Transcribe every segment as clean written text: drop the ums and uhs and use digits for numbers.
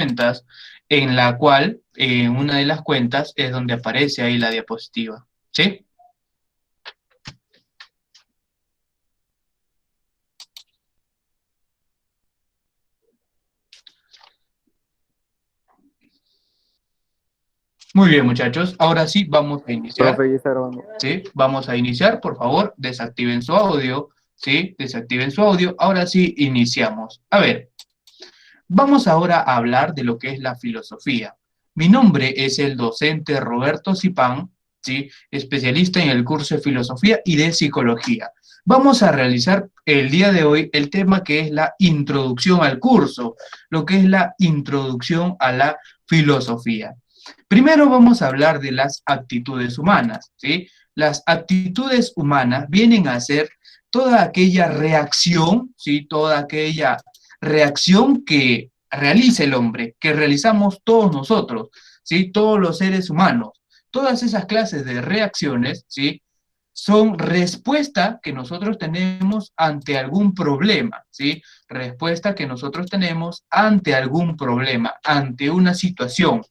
cuentas, en la cual una de las cuentas es donde aparece ahí la diapositiva, ¿sí? Muy bien, muchachos, ahora sí vamos a iniciar, Profe, ya está grabando. ¿sí? Vamos a iniciar, por favor, desactiven su audio, ¿sí? Desactiven su audio, ahora sí iniciamos. A ver, vamos ahora a hablar de lo que es la filosofía. Mi nombre es el docente Roberto Zipán, ¿sí? Especialista en el curso de filosofía y de psicología. Vamos a realizar el día de hoy el tema que es la introducción al curso, lo que es la introducción a la filosofía. Primero vamos a hablar de las actitudes humanas, ¿sí? Las actitudes humanas vienen a ser toda aquella reacción, ¿sí? Toda aquella reacción que realiza el hombre, que realizamos todos nosotros, ¿sí? Todos los seres humanos. Todas esas clases de reacciones, ¿sí? Son respuesta que nosotros tenemos ante algún problema, ¿sí? Respuesta que nosotros tenemos ante algún problema, ante una situación,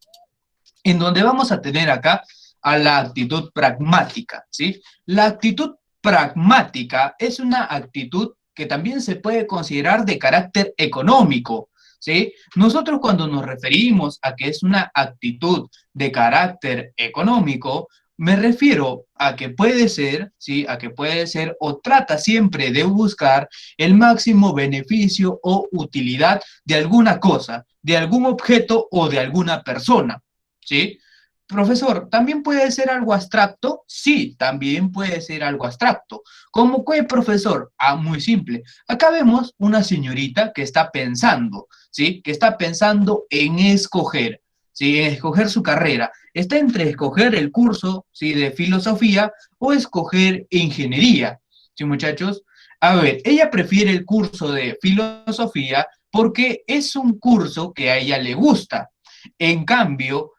en donde vamos a tener acá a la actitud pragmática, ¿sí? La actitud pragmática es una actitud que también se puede considerar de carácter económico, ¿sí? Nosotros cuando nos referimos a que es una actitud de carácter económico, me refiero a que puede ser, ¿sí? A que puede ser o trata siempre de buscar el máximo beneficio o utilidad de alguna cosa, de algún objeto o de alguna persona, ¿sí? Profesor, ¿también puede ser algo abstracto? Sí, también puede ser algo abstracto. ¿Cómo qué, profesor? Ah, muy simple. Acá vemos una señorita que está pensando, ¿sí? Que está pensando en escoger, ¿sí? En escoger su carrera. Está entre escoger el curso, ¿sí? De filosofía o escoger ingeniería, ¿sí, muchachos? A ver, ella prefiere el curso de filosofía porque es un curso que a ella le gusta. En cambio,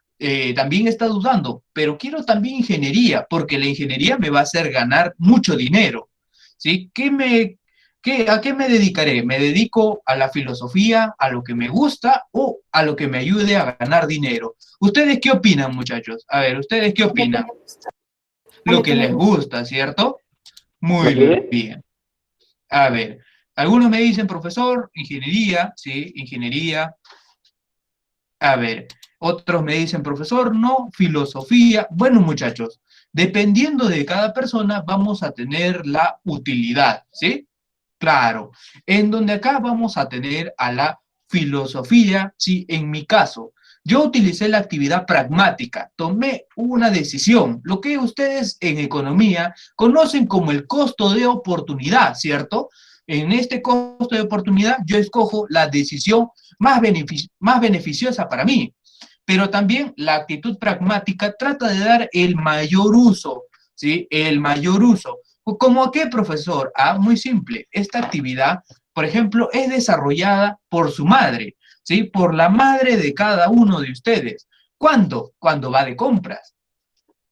también está dudando, pero quiero también ingeniería, porque la ingeniería me va a hacer ganar mucho dinero, ¿sí? ¿A qué me dedicaré? ¿Me dedico a la filosofía, a lo que me gusta o a lo que me ayude a ganar dinero? ¿Ustedes qué opinan, muchachos? A ver, ¿ustedes qué opinan? Lo que les gusta, ¿cierto? Muy bien. A ver, algunos me dicen, profesor, ingeniería, ¿sí? Ingeniería. A ver, otros me dicen, profesor, no, filosofía. Bueno, muchachos, dependiendo de cada persona, vamos a tener la utilidad, ¿sí? Claro, en donde acá vamos a tener a la filosofía, ¿sí? En mi caso, yo utilicé la actividad pragmática, tomé una decisión, lo que ustedes en economía conocen como el costo de oportunidad, ¿cierto? En este costo de oportunidad yo escojo la decisión más beneficiosa para mí, pero también la actitud pragmática trata de dar el mayor uso, ¿sí? El mayor uso. ¿Cómo a qué, profesor? Ah, muy simple. Esta actividad, por ejemplo, es desarrollada por su madre, ¿sí? Por la madre de cada uno de ustedes. ¿Cuándo? Cuando va de compras.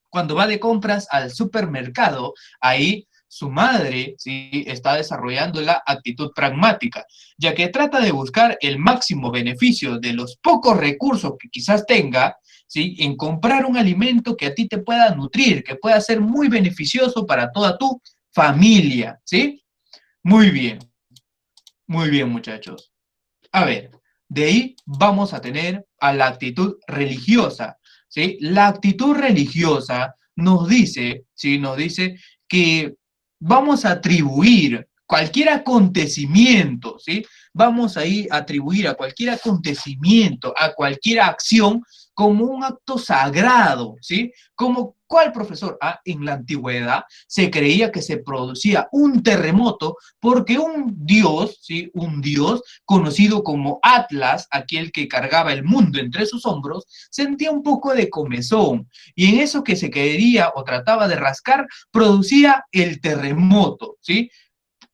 Cuando va de compras al supermercado, ahí su madre, ¿sí? Está desarrollando la actitud pragmática, ya que trata de buscar el máximo beneficio de los pocos recursos que quizás tenga, ¿sí? En comprar un alimento que a ti te pueda nutrir, que pueda ser muy beneficioso para toda tu familia, ¿sí? Muy bien, muy bien, muchachos. A ver, de ahí vamos a tener a la actitud religiosa, ¿sí? La actitud religiosa nos dice, ¿sí? Nos dice que vamos a atribuir cualquier acontecimiento, ¿sí? Vamos a ir a atribuir a cualquier acontecimiento, a cualquier acción como un acto sagrado, ¿sí? Como, ¿cuál, profesor? Ah, en la antigüedad se creía que se producía un terremoto porque un dios, ¿sí? Un dios conocido como Atlas, aquel que cargaba el mundo entre sus hombros, sentía un poco de comezón y en eso que se quería o trataba de rascar, producía el terremoto, ¿sí?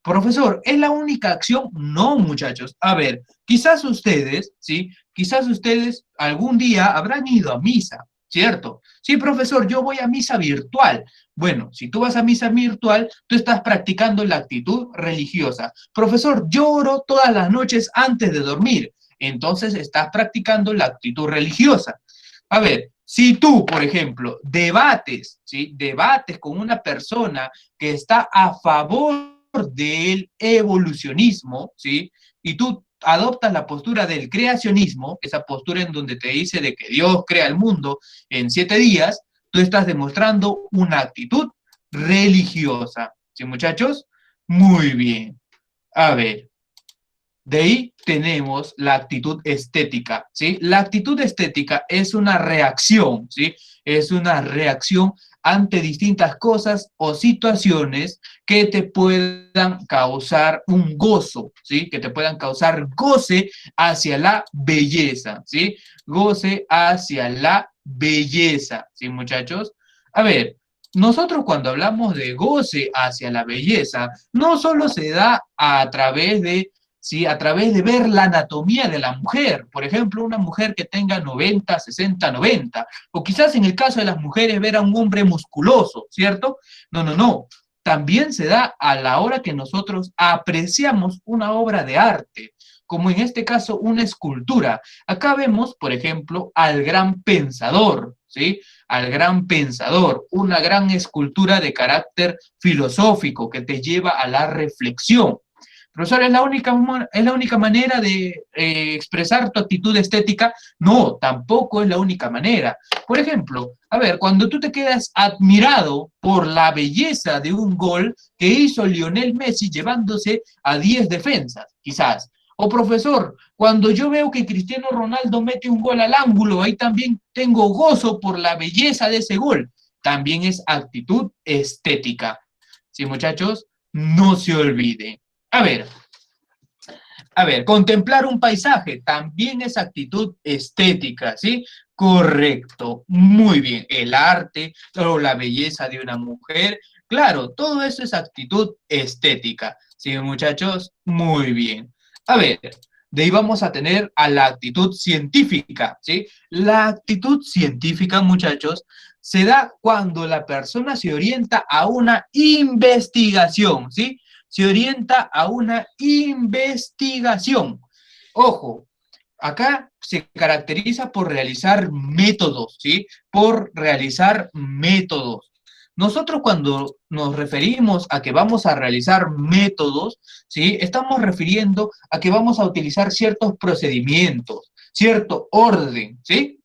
Profesor, ¿es la única acción? No, muchachos. A ver, quizás ustedes, ¿sí? Quizás ustedes algún día habrán ido a misa, ¿cierto? Sí, profesor, yo voy a misa virtual. Bueno, si tú vas a misa virtual, tú estás practicando la actitud religiosa. Profesor, yo oro todas las noches antes de dormir. entonces estás practicando la actitud religiosa. A ver, si tú, por ejemplo, debates, ¿sí? Debates con una persona que está a favor del evolucionismo, ¿sí? Y tú adoptas la postura del creacionismo, esa postura en donde te dice de que Dios crea el mundo en 7 días, tú estás demostrando una actitud religiosa. ¿Sí, muchachos? Muy bien. A ver, de ahí tenemos la actitud estética, ¿sí? La actitud estética es una reacción, ¿sí? Es una reacción ante distintas cosas o situaciones que te puedan causar un gozo, ¿sí? Que te puedan causar goce hacia la belleza, ¿sí? Goce hacia la belleza, ¿sí, muchachos? A ver, nosotros cuando hablamos de goce hacia la belleza, no solo se da a través de, ¿sí? A través de ver la anatomía de la mujer. Por ejemplo, una mujer que tenga 90, 60, 90. O quizás en el caso de las mujeres ver a un hombre musculoso, ¿cierto? No, no, no. También se da a la hora que nosotros apreciamos una obra de arte, como en este caso una escultura. Acá vemos, por ejemplo, al gran pensador, ¿sí? Al gran pensador, una gran escultura de carácter filosófico que te lleva a la reflexión. Profesor, ¿es la única manera de expresar tu actitud estética? No, tampoco es la única manera. Por ejemplo, a ver, cuando tú te quedas admirado por la belleza de un gol que hizo Lionel Messi llevándose a 10 defensas, quizás. O profesor, cuando yo veo que Cristiano Ronaldo mete un gol al ángulo, ahí también tengo gozo por la belleza de ese gol. También es actitud estética. Sí, muchachos, no se olviden. A ver, contemplar un paisaje también es actitud estética, ¿sí? Correcto, muy bien. El arte o la belleza de una mujer, claro, todo eso es actitud estética, ¿sí, muchachos? Muy bien. A ver, de ahí vamos a tener a la actitud científica, ¿sí? La actitud científica, muchachos, se da cuando la persona se orienta a una investigación, ¿sí? Se orienta a una investigación. Ojo, acá se caracteriza por realizar métodos, ¿sí? Por realizar métodos. Nosotros cuando nos referimos a que vamos a realizar métodos, ¿sí? Estamos refiriendo a que vamos a utilizar ciertos procedimientos, cierto orden, ¿sí?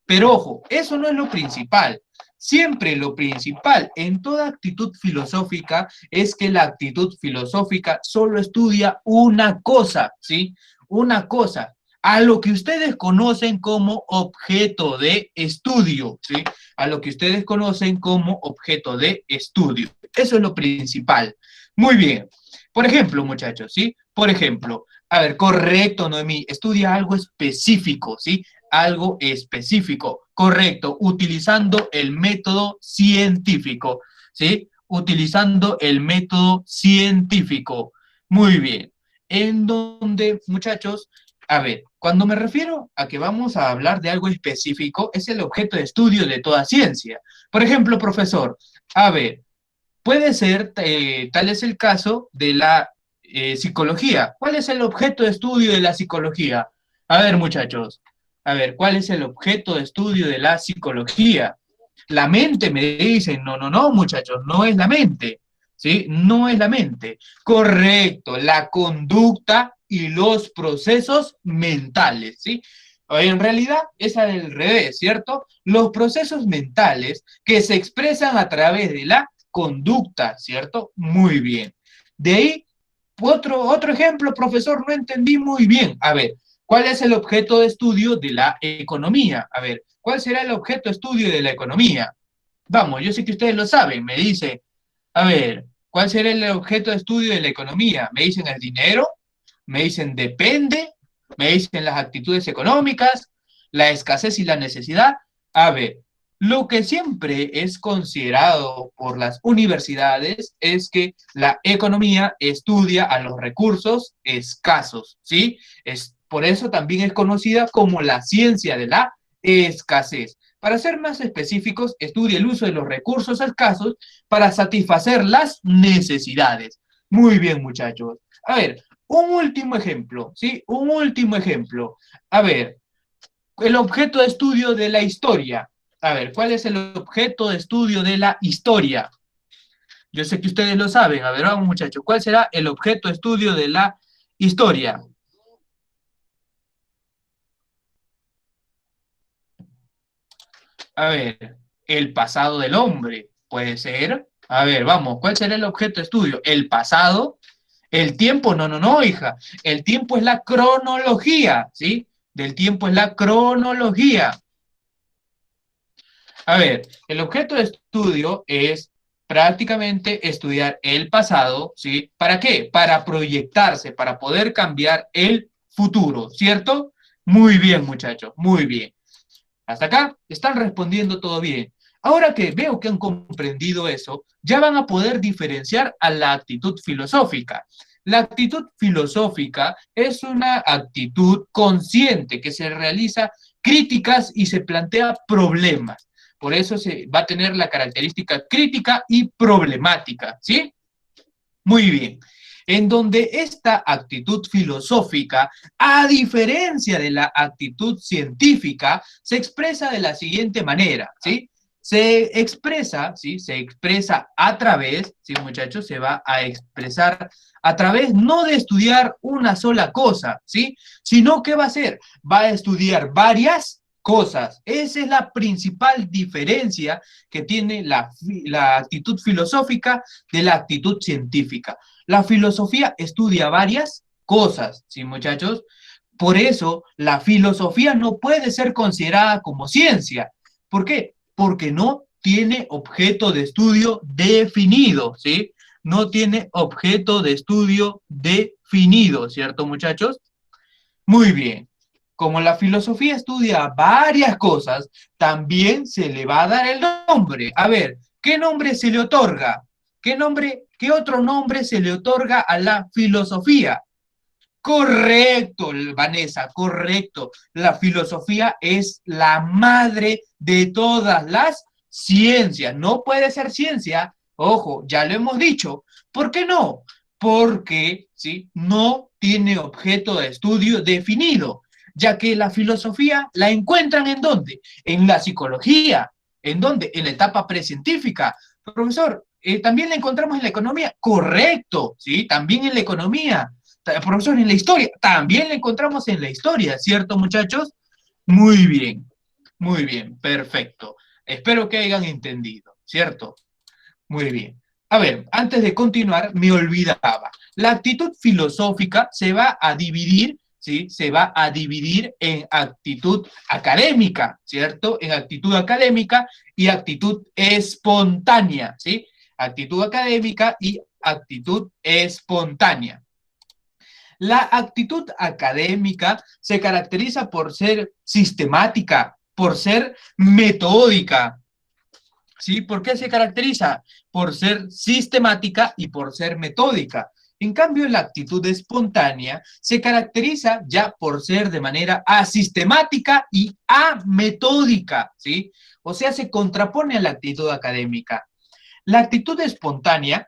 Pero ojo, eso no es lo principal. Siempre lo principal en toda actitud filosófica es que la actitud filosófica solo estudia una cosa, ¿sí? Una cosa, a lo que ustedes conocen como objeto de estudio, ¿sí? A lo que ustedes conocen como objeto de estudio. Eso es lo principal. Muy bien. Por ejemplo, muchachos, ¿sí? Por ejemplo, a ver, correcto, Noemí, estudia algo específico, ¿sí? Algo específico, correcto, utilizando el método científico, ¿sí? Utilizando el método científico. Muy bien. En donde, muchachos, a ver, cuando me refiero a que vamos a hablar de algo específico, es el objeto de estudio de toda ciencia. Por ejemplo, profesor, a ver, puede ser, tal es el caso de la psicología. ¿Cuál es el objeto de estudio de la psicología? A ver, muchachos, a ver, ¿cuál es el objeto de estudio de la psicología? La mente, me dicen, no, no, no, muchachos, no es la mente, ¿sí? No es la mente. Correcto, la conducta y los procesos mentales, ¿sí? En realidad es al revés, ¿cierto? Los procesos mentales que se expresan a través de la conducta, ¿cierto? Muy bien. De ahí, otro ejemplo, profesor, no entendí muy bien. A ver, ¿cuál es el objeto de estudio de la economía? A ver, ¿cuál será el objeto de estudio de la economía? Vamos, yo sé que ustedes lo saben, me dice, a ver, ¿cuál será el objeto de estudio de la economía? Me dicen el dinero, me dicen depende, me dicen las actitudes económicas, la escasez y la necesidad. A ver, lo que siempre es considerado por las universidades es que la economía estudia a los recursos escasos, ¿sí? Por eso también es conocida como la ciencia de la escasez. Para ser más específicos, estudia el uso de los recursos escasos para satisfacer las necesidades. Muy bien, muchachos. A ver, Un último ejemplo, ¿sí? Un último ejemplo. A ver, el objeto de estudio de la historia. A ver, ¿cuál es el objeto de estudio de la historia? Yo sé que ustedes lo saben. A ver, vamos muchachos. ¿Cuál será el objeto de estudio de la historia? A ver, el pasado del hombre. Puede ser. A ver, vamos. ¿Cuál será el objeto de estudio? El pasado. El tiempo, no, no, no, hija. El tiempo es la cronología, ¿sí? Del tiempo es la cronología. A ver, el objeto de estudio es prácticamente estudiar el pasado, ¿sí? ¿Para qué? Para proyectarse, para poder cambiar el futuro, ¿cierto? Muy bien, muchachos, muy bien. Hasta acá están respondiendo todo bien. Ahora que veo que han comprendido eso, ya van a poder diferenciar a la actitud filosófica. La actitud filosófica es una actitud consciente que se realiza críticas y se plantea problemas. Por eso se va a tener la característica crítica y problemática, ¿sí? Muy bien. En donde esta actitud filosófica, a diferencia de la actitud científica, se expresa de la siguiente manera, ¿sí? Se expresa, ¿sí? Se expresa a través, ¿sí, muchachos? Se va a expresar a través no de estudiar una sola cosa, ¿sí? Sino que va a hacer, va a estudiar varias cosas. Esa es la principal diferencia que tiene la actitud filosófica de la actitud científica. La filosofía estudia varias cosas, ¿sí, muchachos? Por eso, la filosofía no puede ser considerada como ciencia. ¿Por qué? Porque no tiene objeto de estudio definido, ¿sí? No tiene objeto de estudio definido, ¿cierto, muchachos? Muy bien. Como la filosofía estudia varias cosas, también se le va a dar el nombre. A ver, ¿qué nombre se le otorga? ¿Qué nombre, qué otro nombre se le otorga a la filosofía? Correcto, Vanessa, correcto. La filosofía es la madre de todas las ciencias. No puede ser ciencia, ojo, ya lo hemos dicho. ¿Por qué no? Porque, ¿sí? No tiene objeto de estudio definido, ya que la filosofía la encuentran ¿en dónde? En la psicología. ¿En dónde? En la etapa precientífica. Profesor, ¿también la encontramos en la economía? Correcto, ¿sí? También en la economía. Profesor, en la historia, también la encontramos en la historia, ¿cierto, muchachos? Muy bien, perfecto. Espero que hayan entendido, ¿cierto? Muy bien. A ver, antes de continuar, me olvidaba. La actitud filosófica se va a dividir, ¿sí? Se va a dividir en actitud académica, ¿cierto? En actitud académica y actitud espontánea, ¿sí? Actitud académica y actitud espontánea. La actitud académica se caracteriza por ser sistemática, por ser metódica. ¿Sí? ¿Por qué se caracteriza? Por ser sistemática y por ser metódica. En cambio, la actitud espontánea se caracteriza ya por ser de manera asistemática y ametódica, ¿sí? O sea, se contrapone a la actitud académica. La actitud espontánea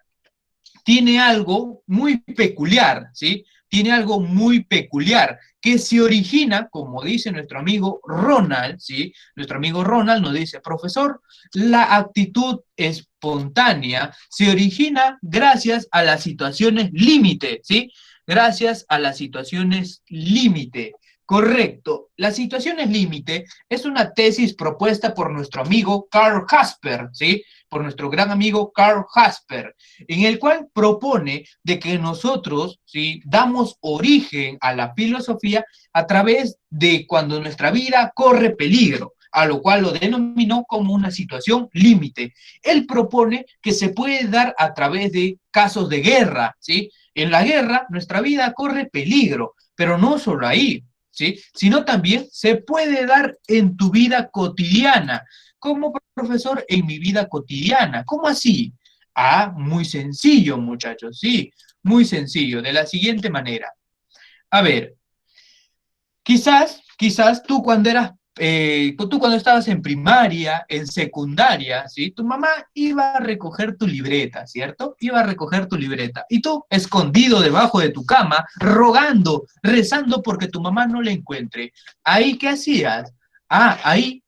tiene algo muy peculiar, ¿sí? Tiene algo muy peculiar que se origina, como dice nuestro amigo Ronald, ¿sí? Nuestro amigo Ronald nos dice, profesor, la actitud espontánea se origina gracias a las situaciones límite, ¿sí? Gracias a las situaciones límite. Correcto. Las situaciones límite es una tesis propuesta por nuestro amigo Karl Jasper, ¿sí? Por nuestro gran amigo Karl Jasper, en el cual propone de que nosotros, ¿sí? Damos origen a la filosofía a través de cuando nuestra vida corre peligro, a lo cual lo denominó como una situación límite. Él propone que se puede dar a través de casos de guerra, ¿sí? En la guerra nuestra vida corre peligro, pero no solo ahí, ¿sí? Sino también se puede dar en tu vida cotidiana. Como profesor, en mi vida cotidiana. ¿Cómo así? Ah, muy sencillo, muchachos, sí, muy sencillo, de la siguiente manera. A ver, quizás tú cuando eras tú cuando estabas en primaria, en secundaria, ¿sí? Tu mamá iba a recoger tu libreta, ¿cierto? Iba a recoger tu libreta. Y tú, escondido debajo de tu cama, rogando, rezando porque tu mamá no la encuentre. ¿Ahí qué hacías? Ahí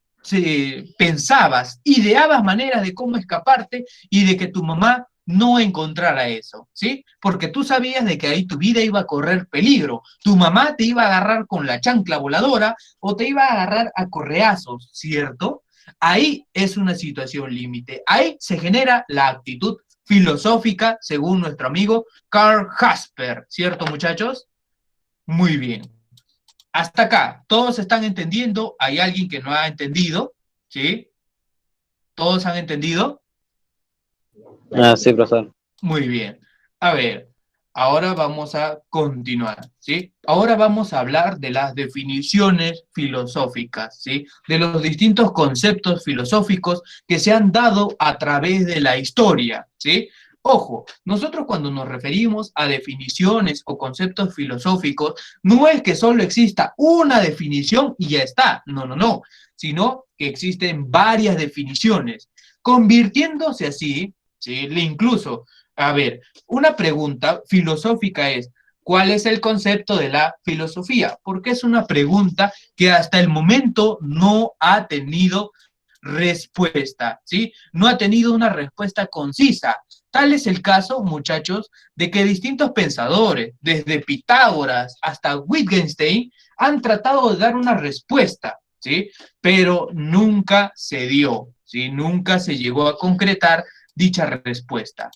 pensabas, ideabas maneras de cómo escaparte y de que tu mamá no encontrara eso, ¿sí? Porque tú sabías de que ahí tu vida iba a correr peligro. Tu mamá te iba a agarrar con la chancla voladora o te iba a agarrar a correazos, ¿cierto? Ahí es una situación límite. Ahí se genera la actitud filosófica, según nuestro amigo Karl Jasper, ¿cierto, muchachos? Muy bien. Hasta acá, ¿todos están entendiendo? ¿Hay alguien que no ha entendido? ¿Sí? ¿Todos han entendido? Ah, sí, profesor. Muy bien. A ver, ahora vamos a continuar, ¿sí? Ahora vamos a hablar de las definiciones filosóficas, ¿sí? De los distintos conceptos filosóficos que se han dado a través de la historia, ¿sí? Ojo, nosotros cuando nos referimos a definiciones o conceptos filosóficos, no es que solo exista una definición y ya está, no, no, no, sino que existen varias definiciones, convirtiéndose así, ¿sí? Incluso a ver, una pregunta filosófica es, ¿cuál es el concepto de la filosofía? Porque es una pregunta que hasta el momento no ha tenido respuesta, ¿sí? No ha tenido una respuesta concisa. Tal es el caso, muchachos, de que distintos pensadores, desde Pitágoras hasta Wittgenstein, han tratado de dar una respuesta, ¿sí? Pero nunca se dio, ¿sí? Nunca se llegó a concretar dicha respuesta.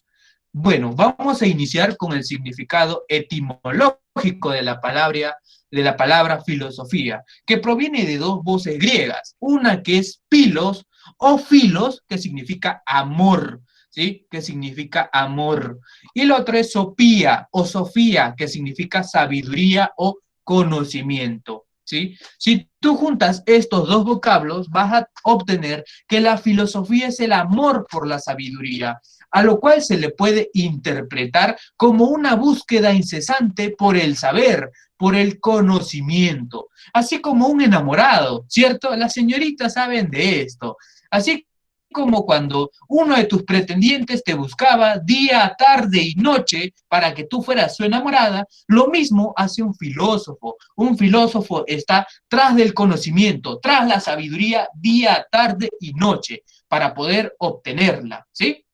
Bueno, vamos a iniciar con el significado etimológico de la palabra filosofía, que proviene de dos voces griegas, una que es pilos o filos, que significa amor, ¿sí? Que significa amor, y la otra es sopía o sofía, que significa sabiduría o conocimiento, ¿sí? Si tú juntas estos dos vocablos, vas a obtener que la filosofía es el amor por la sabiduría, a lo cual se le puede interpretar como una búsqueda incesante por el saber, por el conocimiento, así como un enamorado, ¿cierto? Las señoritas saben de esto, así como cuando uno de tus pretendientes te buscaba día, tarde y noche para que tú fueras su enamorada, lo mismo hace un filósofo. Un filósofo está tras del conocimiento, tras la sabiduría día, tarde y noche para poder obtenerla, ¿sí?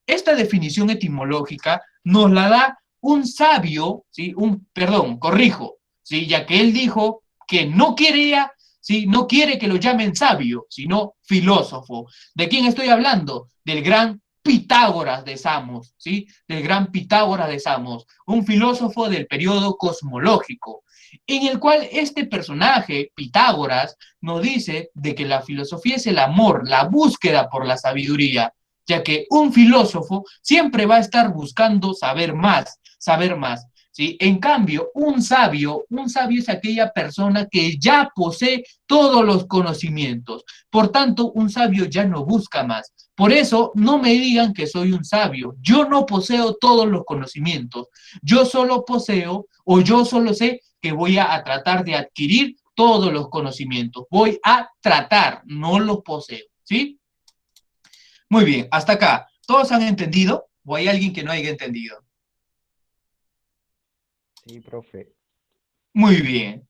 Esta definición etimológica nos la da un sabio, ¿sí? Perdón, corrijo, ¿sí? Ya que él dijo que no quería, ¿sí? No quiere que lo llamen sabio, sino filósofo. ¿De quién estoy hablando? Del gran Pitágoras de Samos, ¿sí? Del gran Pitágoras de Samos, un filósofo del periodo cosmológico, en el cual este personaje, Pitágoras, nos dice de que la filosofía es el amor, la búsqueda por la sabiduría, ya que un filósofo siempre va a estar buscando saber más, saber más. ¿Sí? En cambio, un sabio es aquella persona que ya posee todos los conocimientos. Por tanto, un sabio ya no busca más. Por eso, no me digan que soy un sabio. Yo no poseo todos los conocimientos. Yo solo poseo o yo solo sé que voy a tratar de adquirir todos los conocimientos. Voy a tratar, no los poseo. ¿Sí? Muy bien, hasta acá. ¿Todos han entendido o hay alguien que no haya entendido? Sí, profe. Muy bien.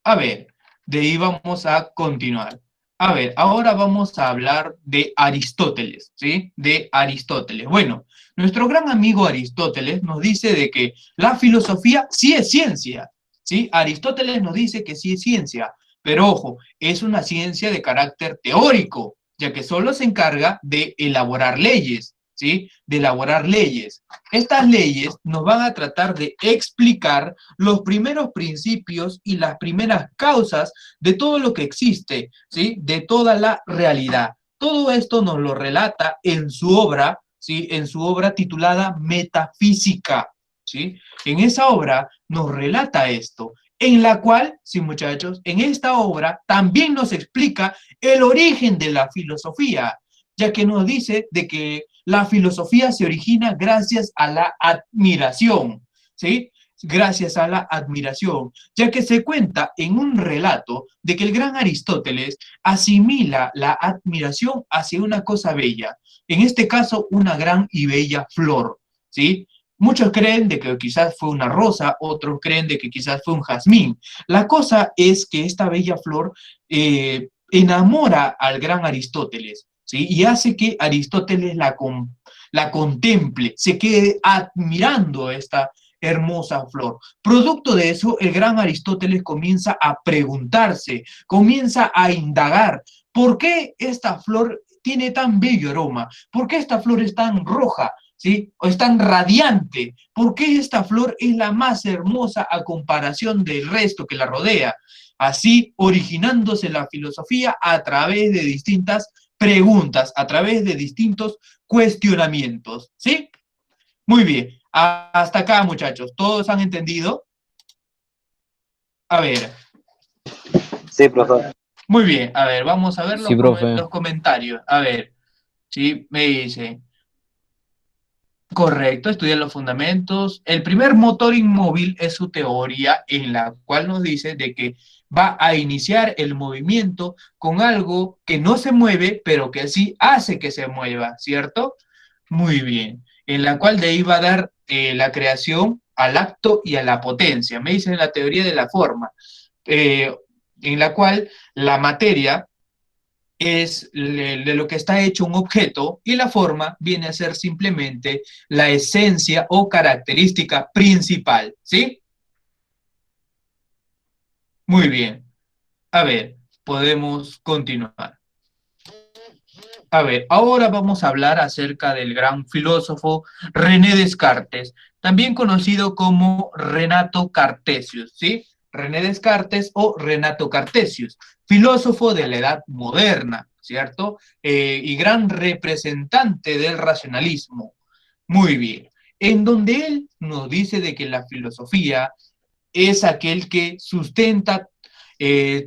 A ver, de ahí vamos a continuar. A ver, ahora vamos a hablar de Aristóteles, ¿sí? De Aristóteles. Bueno, nuestro gran amigo Aristóteles nos dice de que la filosofía sí es ciencia, ¿sí? Aristóteles nos dice que sí es ciencia, pero ojo, es una ciencia de carácter teórico, ya que solo se encarga de elaborar leyes, ¿sí? De elaborar leyes. Estas leyes nos van a tratar de explicar los primeros principios y las primeras causas de todo lo que existe, ¿sí? De toda la realidad. Todo esto nos lo relata en su obra, ¿sí? En su obra titulada Metafísica, ¿sí? En esa obra nos relata esto, en la cual, sí muchachos, en esta obra también nos explica el origen de la filosofía, ya que nos dice de que la filosofía se origina gracias a la admiración, ¿sí? gracias a la admiración, ya que se cuenta en un relato de que el gran Aristóteles asimila la admiración hacia una cosa bella, en este caso una gran y bella flor, ¿sí? Muchos creen de que quizás fue una rosa, otros creen de que quizás fue un jazmín. La cosa es que esta bella flor enamora al gran Aristóteles, ¿sí? Y hace que Aristóteles la contemple, se quede admirando esta hermosa flor. Producto de eso, el gran Aristóteles comienza a preguntarse, comienza a indagar, ¿por qué esta flor tiene tan bello aroma? ¿Por qué esta flor es tan roja? ¿Sí? O es tan radiante. ¿Por qué esta flor es la más hermosa a comparación del resto que la rodea? Así originándose la filosofía a través de distintas preguntas, a través de distintos cuestionamientos. ¿Sí? Muy bien. Hasta acá, muchachos. ¿Todos han entendido? A ver. Sí, profesor. Muy bien. A ver, vamos a ver Sí, profe. los comentarios. A ver. Sí, me dice. Correcto, estudia los fundamentos. El primer motor inmóvil es su teoría en la cual nos dice de que va a iniciar el movimiento con algo que no se mueve, pero que sí hace que se mueva, ¿cierto? Muy bien. En la cual de ahí va a dar la creación al acto y a la potencia. Me dice la teoría de la forma, en la cual la materia es de lo que está hecho un objeto y la forma viene a ser simplemente la esencia o característica principal, ¿sí? Muy bien. A ver, podemos continuar. A ver, ahora vamos a hablar acerca del gran filósofo René Descartes, también conocido como Renato Cartesius, ¿sí? René Descartes o Renato Cartesius, filósofo de la Edad Moderna, ¿cierto? Y gran representante del racionalismo. Muy bien. En donde él nos dice de que la filosofía es aquel que sustenta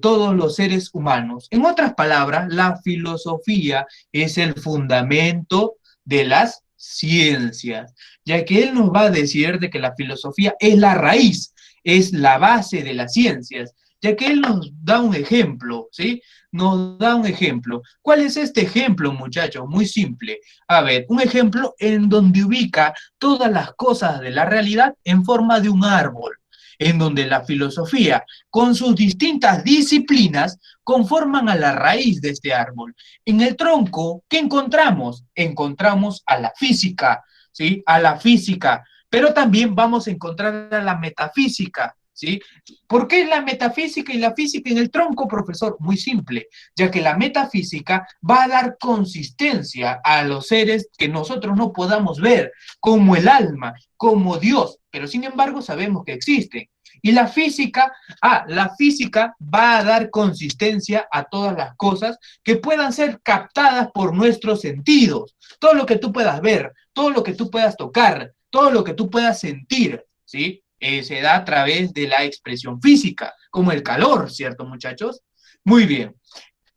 todos los seres humanos. En otras palabras, la filosofía es el fundamento de las ciencias, ya que él nos va a decir de que la filosofía es la raíz, es la base de las ciencias, ya que él nos da un ejemplo, ¿sí? Nos da un ejemplo. ¿Cuál es este ejemplo, muchachos? Muy simple. A ver, un ejemplo en donde ubica todas las cosas de la realidad en forma de un árbol, en donde la filosofía, con sus distintas disciplinas, conforman a la raíz de este árbol. En el tronco, ¿qué encontramos? Encontramos a la física, ¿sí? A la física, pero también vamos a encontrar a la metafísica, ¿sí? ¿Por qué la metafísica y la física en el tronco, profesor? Muy simple, ya que la metafísica va a dar consistencia a los seres que nosotros no podamos ver, como el alma, como Dios, pero sin embargo sabemos que existen. Y la física va a dar consistencia a todas las cosas que puedan ser captadas por nuestros sentidos. Todo lo que tú puedas ver, todo lo que tú puedas tocar, todo lo que tú puedas sentir, ¿sí? Se da a través de la expresión física, como el calor, ¿cierto, muchachos? Muy bien.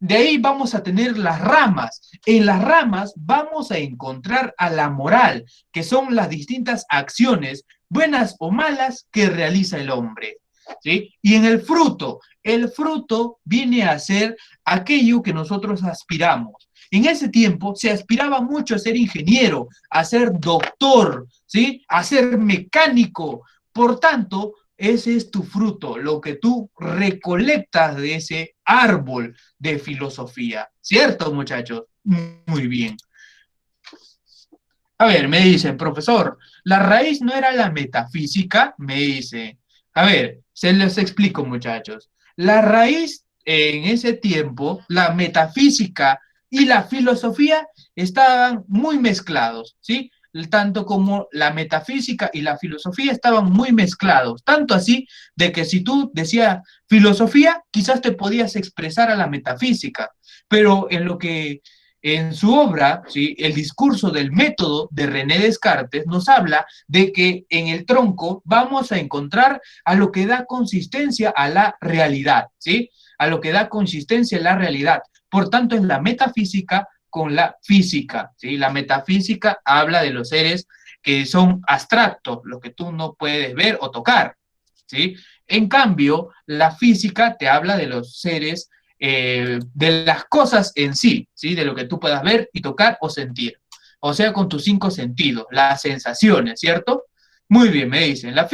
De ahí vamos a tener las ramas. En las ramas vamos a encontrar a la moral, que son las distintas acciones, buenas o malas, que realiza el hombre, ¿sí? Y en el fruto viene a ser aquello que nosotros aspiramos. En ese tiempo se aspiraba mucho a ser ingeniero, a ser doctor, ¿sí? A ser mecánico. Por tanto, ese es tu fruto, lo que tú recolectas de ese árbol de filosofía. ¿Cierto, muchachos? Muy bien. A ver, me dicen, profesor, la raíz no era la metafísica, me dice. A ver, se los explico, muchachos. La raíz en ese tiempo, la metafísica y la filosofía estaban muy mezclados, ¿sí? Tanto como la metafísica y la filosofía estaban muy mezclados, tanto así de que si tú decías filosofía, quizás te podías expresar a la metafísica, pero en lo que en su obra, ¿sí? El discurso del método de René Descartes nos habla de que en el tronco vamos a encontrar a lo que da consistencia a la realidad, ¿sí? A lo que da consistencia a la realidad. Por tanto, es la metafísica con la física, ¿sí? La metafísica habla de los seres que son abstractos, los que tú no puedes ver o tocar, ¿sí? En cambio, la física te habla de los seres, de las cosas en sí, ¿sí? De lo que tú puedas ver y tocar o sentir. O sea, con tus 5 sentidos, las sensaciones, ¿cierto? Muy bien, me dicen. La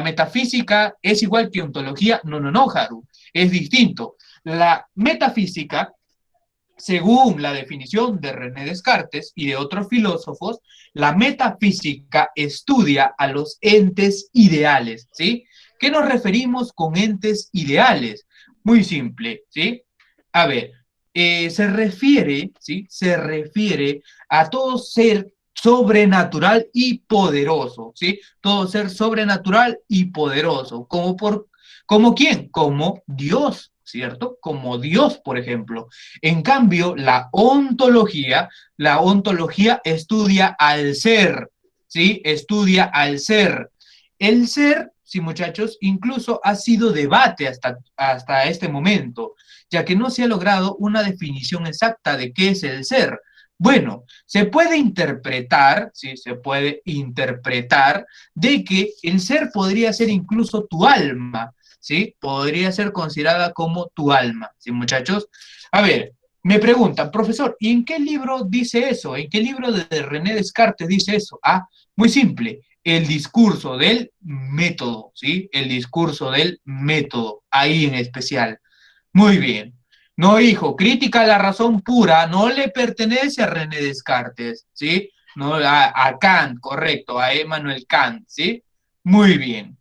metafísica es igual que ontología. No, no, no, Haru. Es distinto. La metafísica, según la definición de René Descartes y de otros filósofos, la metafísica estudia a los entes ideales, ¿sí? ¿Qué nos referimos con entes ideales? Muy simple, ¿sí? A ver, se refiere, ¿sí? Se refiere a todo ser sobrenatural y poderoso, ¿sí? Todo ser sobrenatural y poderoso, ¿como quién? Como Dios, ¿cierto? Como Dios, por ejemplo. En cambio, la ontología estudia al ser, ¿sí? Estudia al ser. El ser, sí, muchachos, incluso ha sido debate hasta este momento, ya que no se ha logrado una definición exacta de qué es el ser. Bueno, se puede interpretar, ¿sí? Se puede interpretar de que el ser podría ser incluso tu alma, ¿sí? Podría ser considerada como tu alma, ¿sí, muchachos? A ver, me preguntan, profesor, ¿y en qué libro dice eso? ¿En qué libro de René Descartes dice eso? Ah, muy simple, el discurso del método, ¿sí? El discurso del método, ahí en especial. Muy bien. No, hijo, crítica a la razón pura no le pertenece a René Descartes, ¿sí? No, a Kant, correcto, a Emmanuel Kant, ¿sí? Muy bien.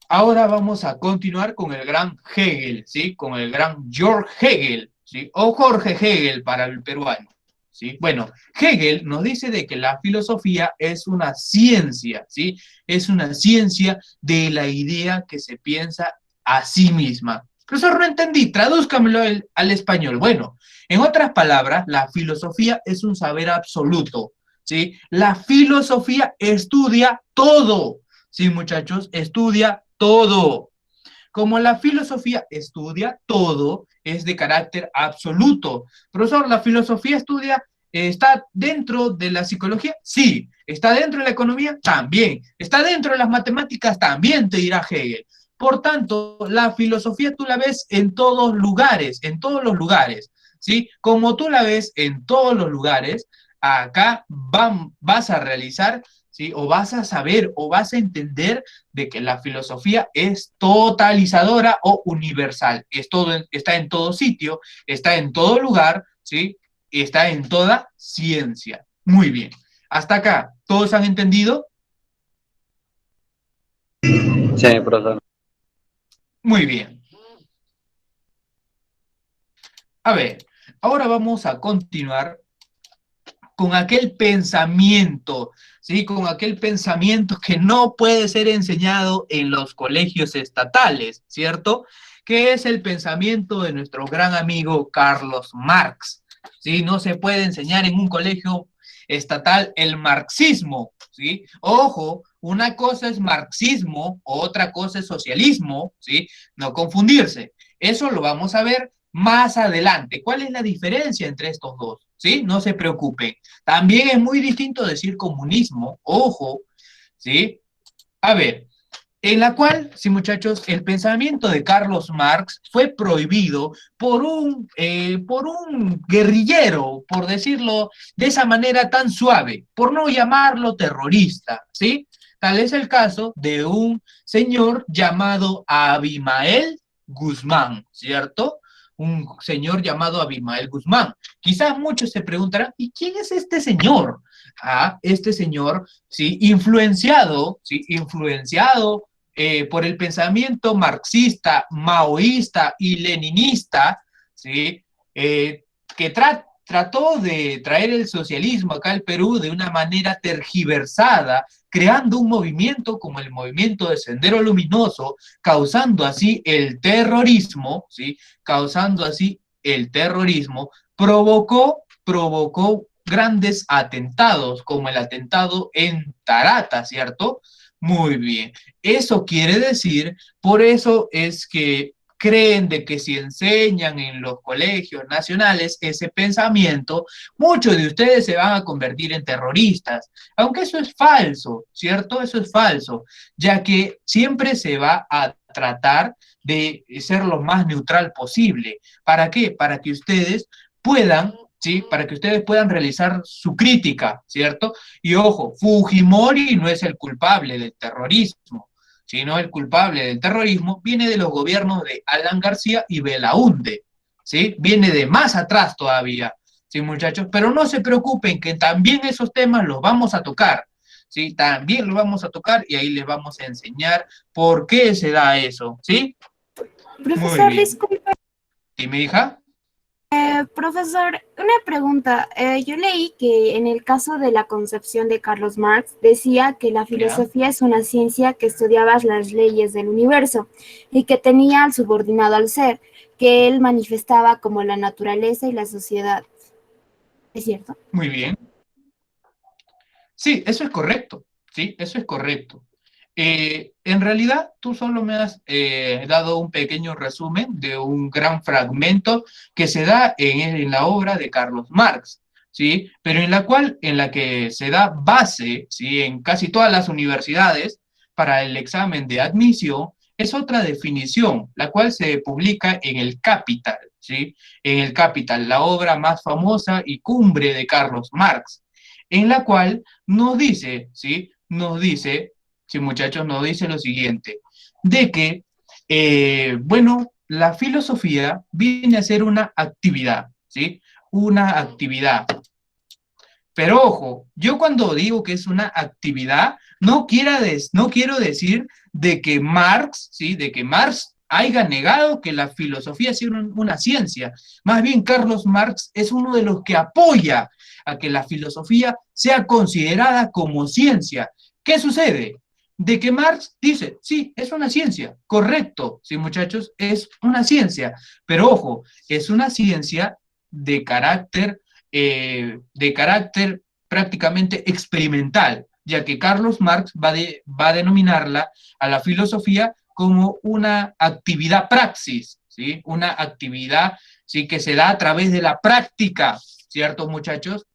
Ahora vamos a continuar con el gran Hegel, ¿sí? Con el gran Georg Hegel, ¿sí? O Jorge Hegel para el peruano, ¿sí? Bueno, Hegel nos dice de que la filosofía es una ciencia, ¿sí? Es una ciencia de la idea que se piensa a sí misma. Profesor, no entendí, tradúzcamelo al español. Bueno, en otras palabras, la filosofía es un saber absoluto, ¿sí? La filosofía estudia todo, ¿sí, muchachos? Estudia todo. Como la filosofía estudia todo, es de carácter absoluto. Profesor, ¿la filosofía está dentro de la psicología? Sí. ¿Está dentro de la economía? También. ¿Está dentro de las matemáticas? También, te dirá Hegel. Por tanto, la filosofía tú la ves en todos los lugares, ¿sí? Como tú la ves en todos los lugares, acá vas a realizar, ¿sí? O vas a saber o vas a entender de que la filosofía es totalizadora o universal. Está en todo sitio, está en todo lugar, ¿sí? Está en toda ciencia. Muy bien. Hasta acá, ¿todos han entendido? Sí, profesor. Muy bien. A ver, ahora vamos a continuar con aquel pensamiento, ¿sí? Con aquel pensamiento que no puede ser enseñado en los colegios estatales, ¿cierto? Que es el pensamiento de nuestro gran amigo Carlos Marx, ¿sí? No se puede enseñar en un colegio estatal el marxismo, ¿sí? Ojo, una cosa es marxismo, otra cosa es socialismo, ¿sí? No confundirse. Eso lo vamos a ver más adelante. ¿Cuál es la diferencia entre estos dos? ¿Sí? No se preocupen. También es muy distinto decir comunismo, ojo, ¿sí? A ver, en la cual, sí, muchachos, el pensamiento de Carlos Marx fue prohibido por un guerrillero, por decirlo de esa manera tan suave, por no llamarlo terrorista, ¿sí? Tal es el caso de un señor llamado Abimael Guzmán, ¿cierto? Un señor llamado Abimael Guzmán. Quizás muchos se preguntarán, ¿y quién es este señor? Ah, este señor, sí, influenciado por el pensamiento marxista, maoísta y leninista, ¿sí? Que trató de traer el socialismo acá al Perú de una manera tergiversada, creando un movimiento como el movimiento de Sendero Luminoso, causando así el terrorismo, ¿sí? Causando así el terrorismo, provocó grandes atentados, como el atentado en Tarata, ¿cierto? Muy bien. Eso quiere decir, por eso es que creen de que si enseñan en los colegios nacionales ese pensamiento, muchos de ustedes se van a convertir en terroristas, aunque eso es falso, ¿cierto? Eso es falso, ya que siempre se va a tratar de ser lo más neutral posible. ¿Para qué? Para que ustedes puedan, ¿sí? Para que ustedes puedan realizar su crítica, ¿cierto? Y ojo, Fujimori no es el culpable del terrorismo, sino el culpable del terrorismo viene de los gobiernos de Alan García y Belaúnde, ¿sí? Viene de más atrás todavía, ¿sí, muchachos? Pero no se preocupen, que también esos temas los vamos a tocar, ¿sí? También los vamos a tocar y ahí les vamos a enseñar por qué se da eso, ¿sí? Muy Profesor, bien. disculpe. ¿Y mi hija? Profesor, una pregunta. Yo leí que en el caso de la concepción de Carlos Marx decía que la filosofía es una ciencia que estudiaba las leyes del universo y que tenía al subordinado al ser, que él manifestaba como la naturaleza y la sociedad. ¿Es cierto? Muy bien. Sí, eso es correcto, sí, eso es correcto. En realidad, tú solo me has dado un pequeño resumen de un gran fragmento que se da en la obra de Carlos Marx, ¿sí? Pero en la que se da base, ¿sí? En casi todas las universidades para el examen de admisión, es otra definición, la cual se publica en el Capital, ¿sí? En el Capital, la obra más famosa y cumbre de Carlos Marx, en la cual nos dice, ¿sí? Nos dice, sí, muchachos, nos dice lo siguiente, de que, bueno, la filosofía viene a ser una actividad, ¿sí? Una actividad. Pero ojo, yo cuando digo que es una actividad, no quiero decir de que Marx, ¿sí? De que Marx haya negado que la filosofía sea una ciencia. Más bien, Carlos Marx es uno de los que apoya a que la filosofía sea considerada como ciencia. ¿Qué sucede? De que Marx dice, sí, es una ciencia, correcto, sí, muchachos, es una ciencia, pero ojo, es una ciencia de carácter prácticamente experimental, ya que Carlos Marx va a denominarla a la filosofía como una actividad praxis, ¿sí? Una actividad, ¿sí? Que se da a través de la práctica, ¿cierto, muchachos?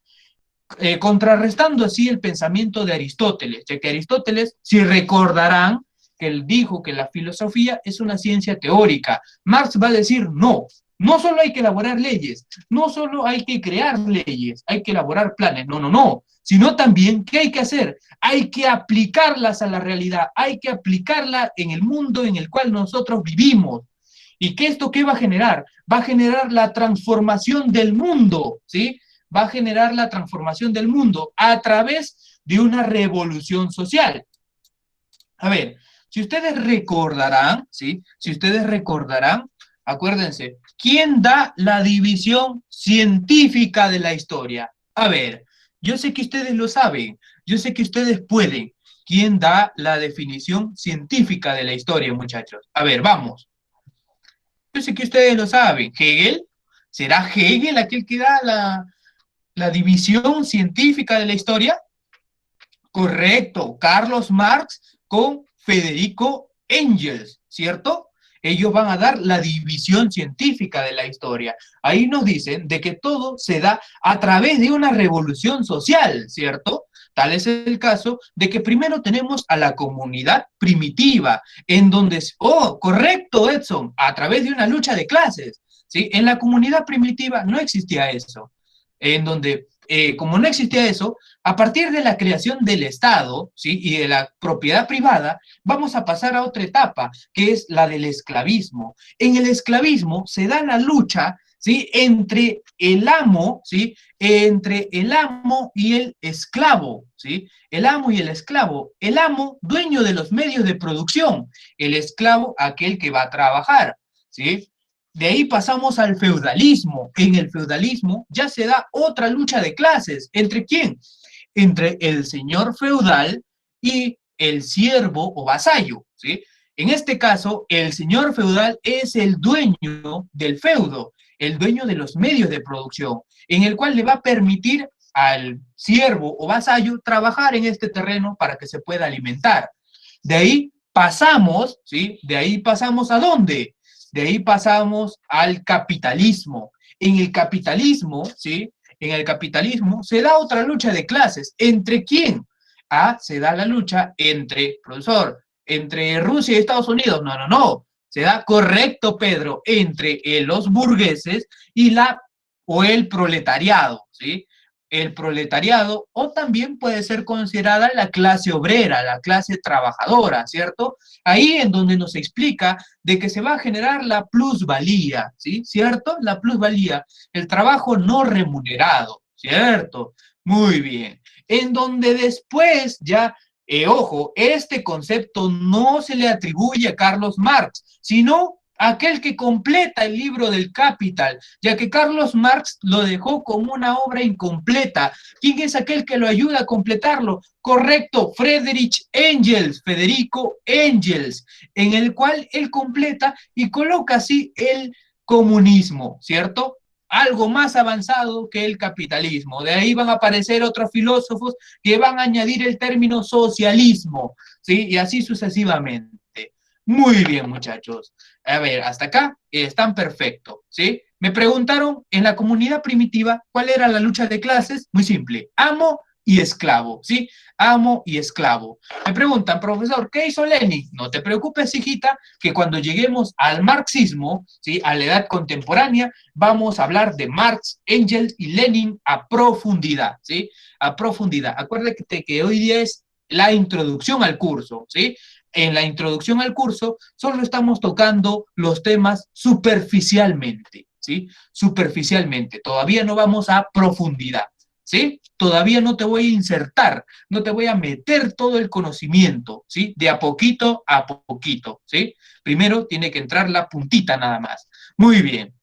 Contrarrestando así el pensamiento de Aristóteles, ya que Aristóteles, si recordarán, que él dijo que la filosofía es una ciencia teórica. Marx va a decir no, no solo hay que elaborar leyes, no solo hay que crear leyes, hay que elaborar planes, no, no, no, sino también, ¿qué hay que hacer? Hay que aplicarlas a la realidad, hay que aplicarla en el mundo en el cual nosotros vivimos. ¿Y qué esto qué va a generar? Va a generar la transformación del mundo, ¿sí? Va a generar la transformación del mundo a través de una revolución social. A ver, si ustedes recordarán, ¿sí? Si ustedes recordarán, acuérdense, ¿quién da la división científica de la historia? A ver, yo sé que ustedes lo saben, yo sé que ustedes pueden. ¿Quién da la definición científica de la historia, muchachos? A ver, vamos. Yo sé que ustedes lo saben. ¿Hegel? ¿Será Hegel aquel que da la división científica de la historia? Correcto, Carlos Marx con Federico Engels, ¿cierto? Ellos van a dar la división científica de la historia. Ahí nos dicen de que todo se da a través de una revolución social, ¿cierto? Tal es el caso de que primero tenemos a la comunidad primitiva, en donde, oh, correcto, Edson, a través de una lucha de clases, ¿sí? En la comunidad primitiva no existía eso, en donde, como no existía eso, a partir de la creación del Estado, ¿sí? Y de la propiedad privada, vamos a pasar a otra etapa, que es la del esclavismo. En el esclavismo se da la lucha, ¿sí? Entre el amo, ¿sí? Entre el amo y el esclavo, ¿sí? El amo y el esclavo. El amo, dueño de los medios de producción. El esclavo, aquel que va a trabajar, ¿sí? De ahí pasamos al feudalismo. En el feudalismo ya se da otra lucha de clases. ¿Entre quién? Entre el señor feudal y el siervo o vasallo, ¿sí? En este caso, el señor feudal es el dueño del feudo, el dueño de los medios de producción, en el cual le va a permitir al siervo o vasallo trabajar en este terreno para que se pueda alimentar. De ahí pasamos, ¿sí? De ahí pasamos ¿a dónde? De ahí pasamos al capitalismo. En el capitalismo, ¿sí? En el capitalismo se da otra lucha de clases. ¿Entre quién? Se da la lucha entre, profesor, entre Rusia y Estados Unidos. No, no, no. Se da, correcto, Pedro, entre los burgueses y o el proletariado, ¿sí? El proletariado, o también puede ser considerada la clase obrera, la clase trabajadora, ¿cierto? Ahí en donde nos explica de que se va a generar la plusvalía, ¿sí? ¿Cierto? La plusvalía, el trabajo no remunerado, ¿cierto? Muy bien. En donde después ya, ojo, este concepto no se le atribuye a Carlos Marx, sino a aquel que completa el libro del Capital, ya que Carlos Marx lo dejó como una obra incompleta. ¿Quién es aquel que lo ayuda a completarlo? Correcto, Federico Engels, en el cual él completa y coloca así el comunismo, ¿cierto? Algo más avanzado que el capitalismo. De ahí van a aparecer otros filósofos que van a añadir el término socialismo, ¿sí? Y así sucesivamente. Muy bien, muchachos. A ver, hasta acá están perfectos, ¿sí? Me preguntaron en la comunidad primitiva cuál era la lucha de clases. Muy simple, amo y esclavo, ¿sí? Amo y esclavo. Me preguntan, profesor, ¿qué hizo Lenin? No te preocupes, hijita, que cuando lleguemos al marxismo, ¿sí? A la edad contemporánea, vamos a hablar de Marx, Engels y Lenin a profundidad, ¿sí? A profundidad. Acuérdate que hoy día es la introducción al curso, ¿sí? En la introducción al curso solo estamos tocando los temas superficialmente, ¿sí? Superficialmente, todavía no vamos a profundidad, ¿sí? Todavía no te voy a insertar, no te voy a meter todo el conocimiento, ¿sí? De a poquito, ¿sí? Primero tiene que entrar la puntita nada más. Muy bien.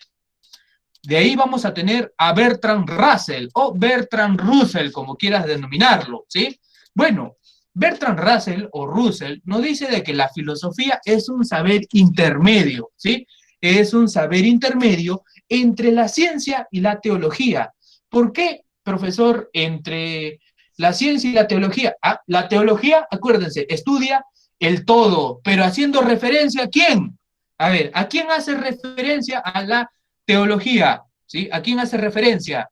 De ahí vamos a tener a Bertrand Russell, o Bertrand Russell, como quieras denominarlo, ¿sí? Bueno, Bertrand Russell o Russell nos dice de que la filosofía es un saber intermedio, ¿sí? Es un saber intermedio entre la ciencia y la teología. ¿Por qué, profesor, entre la ciencia y la teología? La teología, acuérdense, estudia el todo, pero haciendo referencia ¿a quién? A ver, ¿a quién hace referencia a la teología? ¿Sí? ¿A quién hace referencia?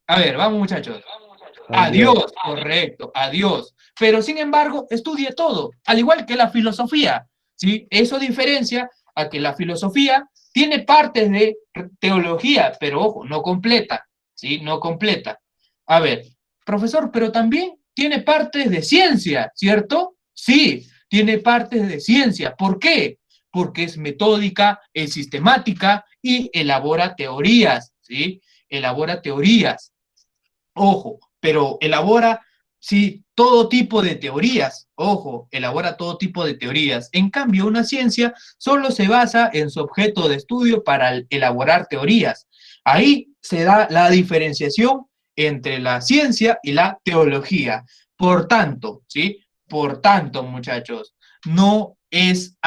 A ver, vamos, muchachos. A Dios, correcto, a Dios. Pero sin embargo, estudia todo, al igual que la filosofía, ¿sí? Eso diferencia a que la filosofía tiene partes de teología, pero ojo, no completa, ¿sí? No completa. A ver, profesor, pero también tiene partes de ciencia, ¿cierto? Sí, tiene partes de ciencia. ¿Por qué? Porque es metódica, es sistemática y elabora teorías, ¿sí? Elabora teorías. Ojo, pero elabora, sí, todo tipo de teorías. Ojo, elabora todo tipo de teorías. En cambio, una ciencia solo se basa en su objeto de estudio para elaborar teorías. Ahí se da la diferenciación entre la ciencia y la teología. Por tanto, ¿sí? Por tanto, muchachos, no es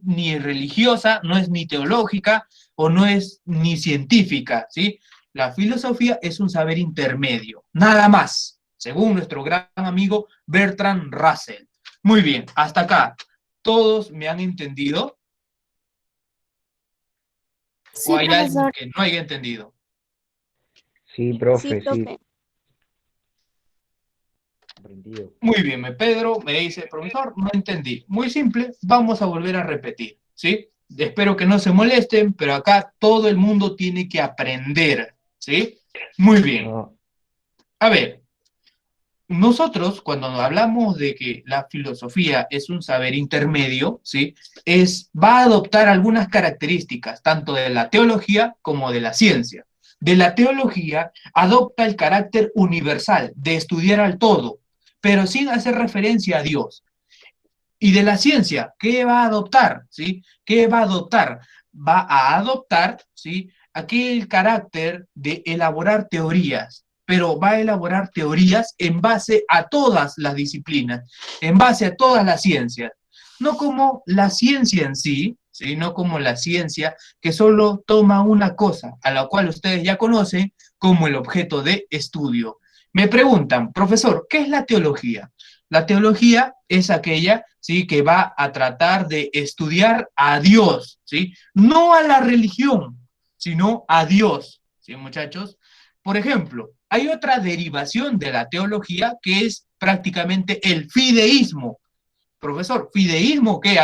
ni religiosa, no es ni teológica o no es ni científica, ¿sí? La filosofía es un saber intermedio, nada más, según nuestro gran amigo Bertrand Russell. Muy bien, hasta acá. ¿Todos me han entendido? Sí, ¿O hay alguien profesor. que no haya entendido? Sí, profe, Sí, sí. profe. Aprendido. Muy bien, Pedro me dice, profesor, no entendí. Muy simple, vamos a volver a repetir, ¿sí? Espero que no se molesten, pero acá todo el mundo tiene que aprender, ¿sí? Muy bien. No, A ver, nosotros cuando hablamos de que la filosofía es un saber intermedio, ¿sí? Va a adoptar algunas características, tanto de la teología como de la ciencia. De la teología adopta el carácter universal, de estudiar al todo, pero sin hacer referencia a Dios. Y de la ciencia, ¿qué va a adoptar? ¿Sí? ¿Qué va a adoptar? Va a adoptar, ¿sí? Aquel carácter de elaborar teorías, pero va a elaborar teorías en base a todas las disciplinas, en base a todas las ciencias. No como la ciencia en sí, ¿sí? No como la ciencia que solo toma una cosa, a la cual ustedes ya conocen como el objeto de estudio. Me preguntan, profesor, ¿qué es la teología? La teología es aquella, ¿sí?, que va a tratar de estudiar a Dios, ¿sí? No a la religión, sino a Dios, ¿sí, muchachos? Por ejemplo, hay otra derivación de la teología que es prácticamente el fideísmo. Profesor, ¿fideísmo qué?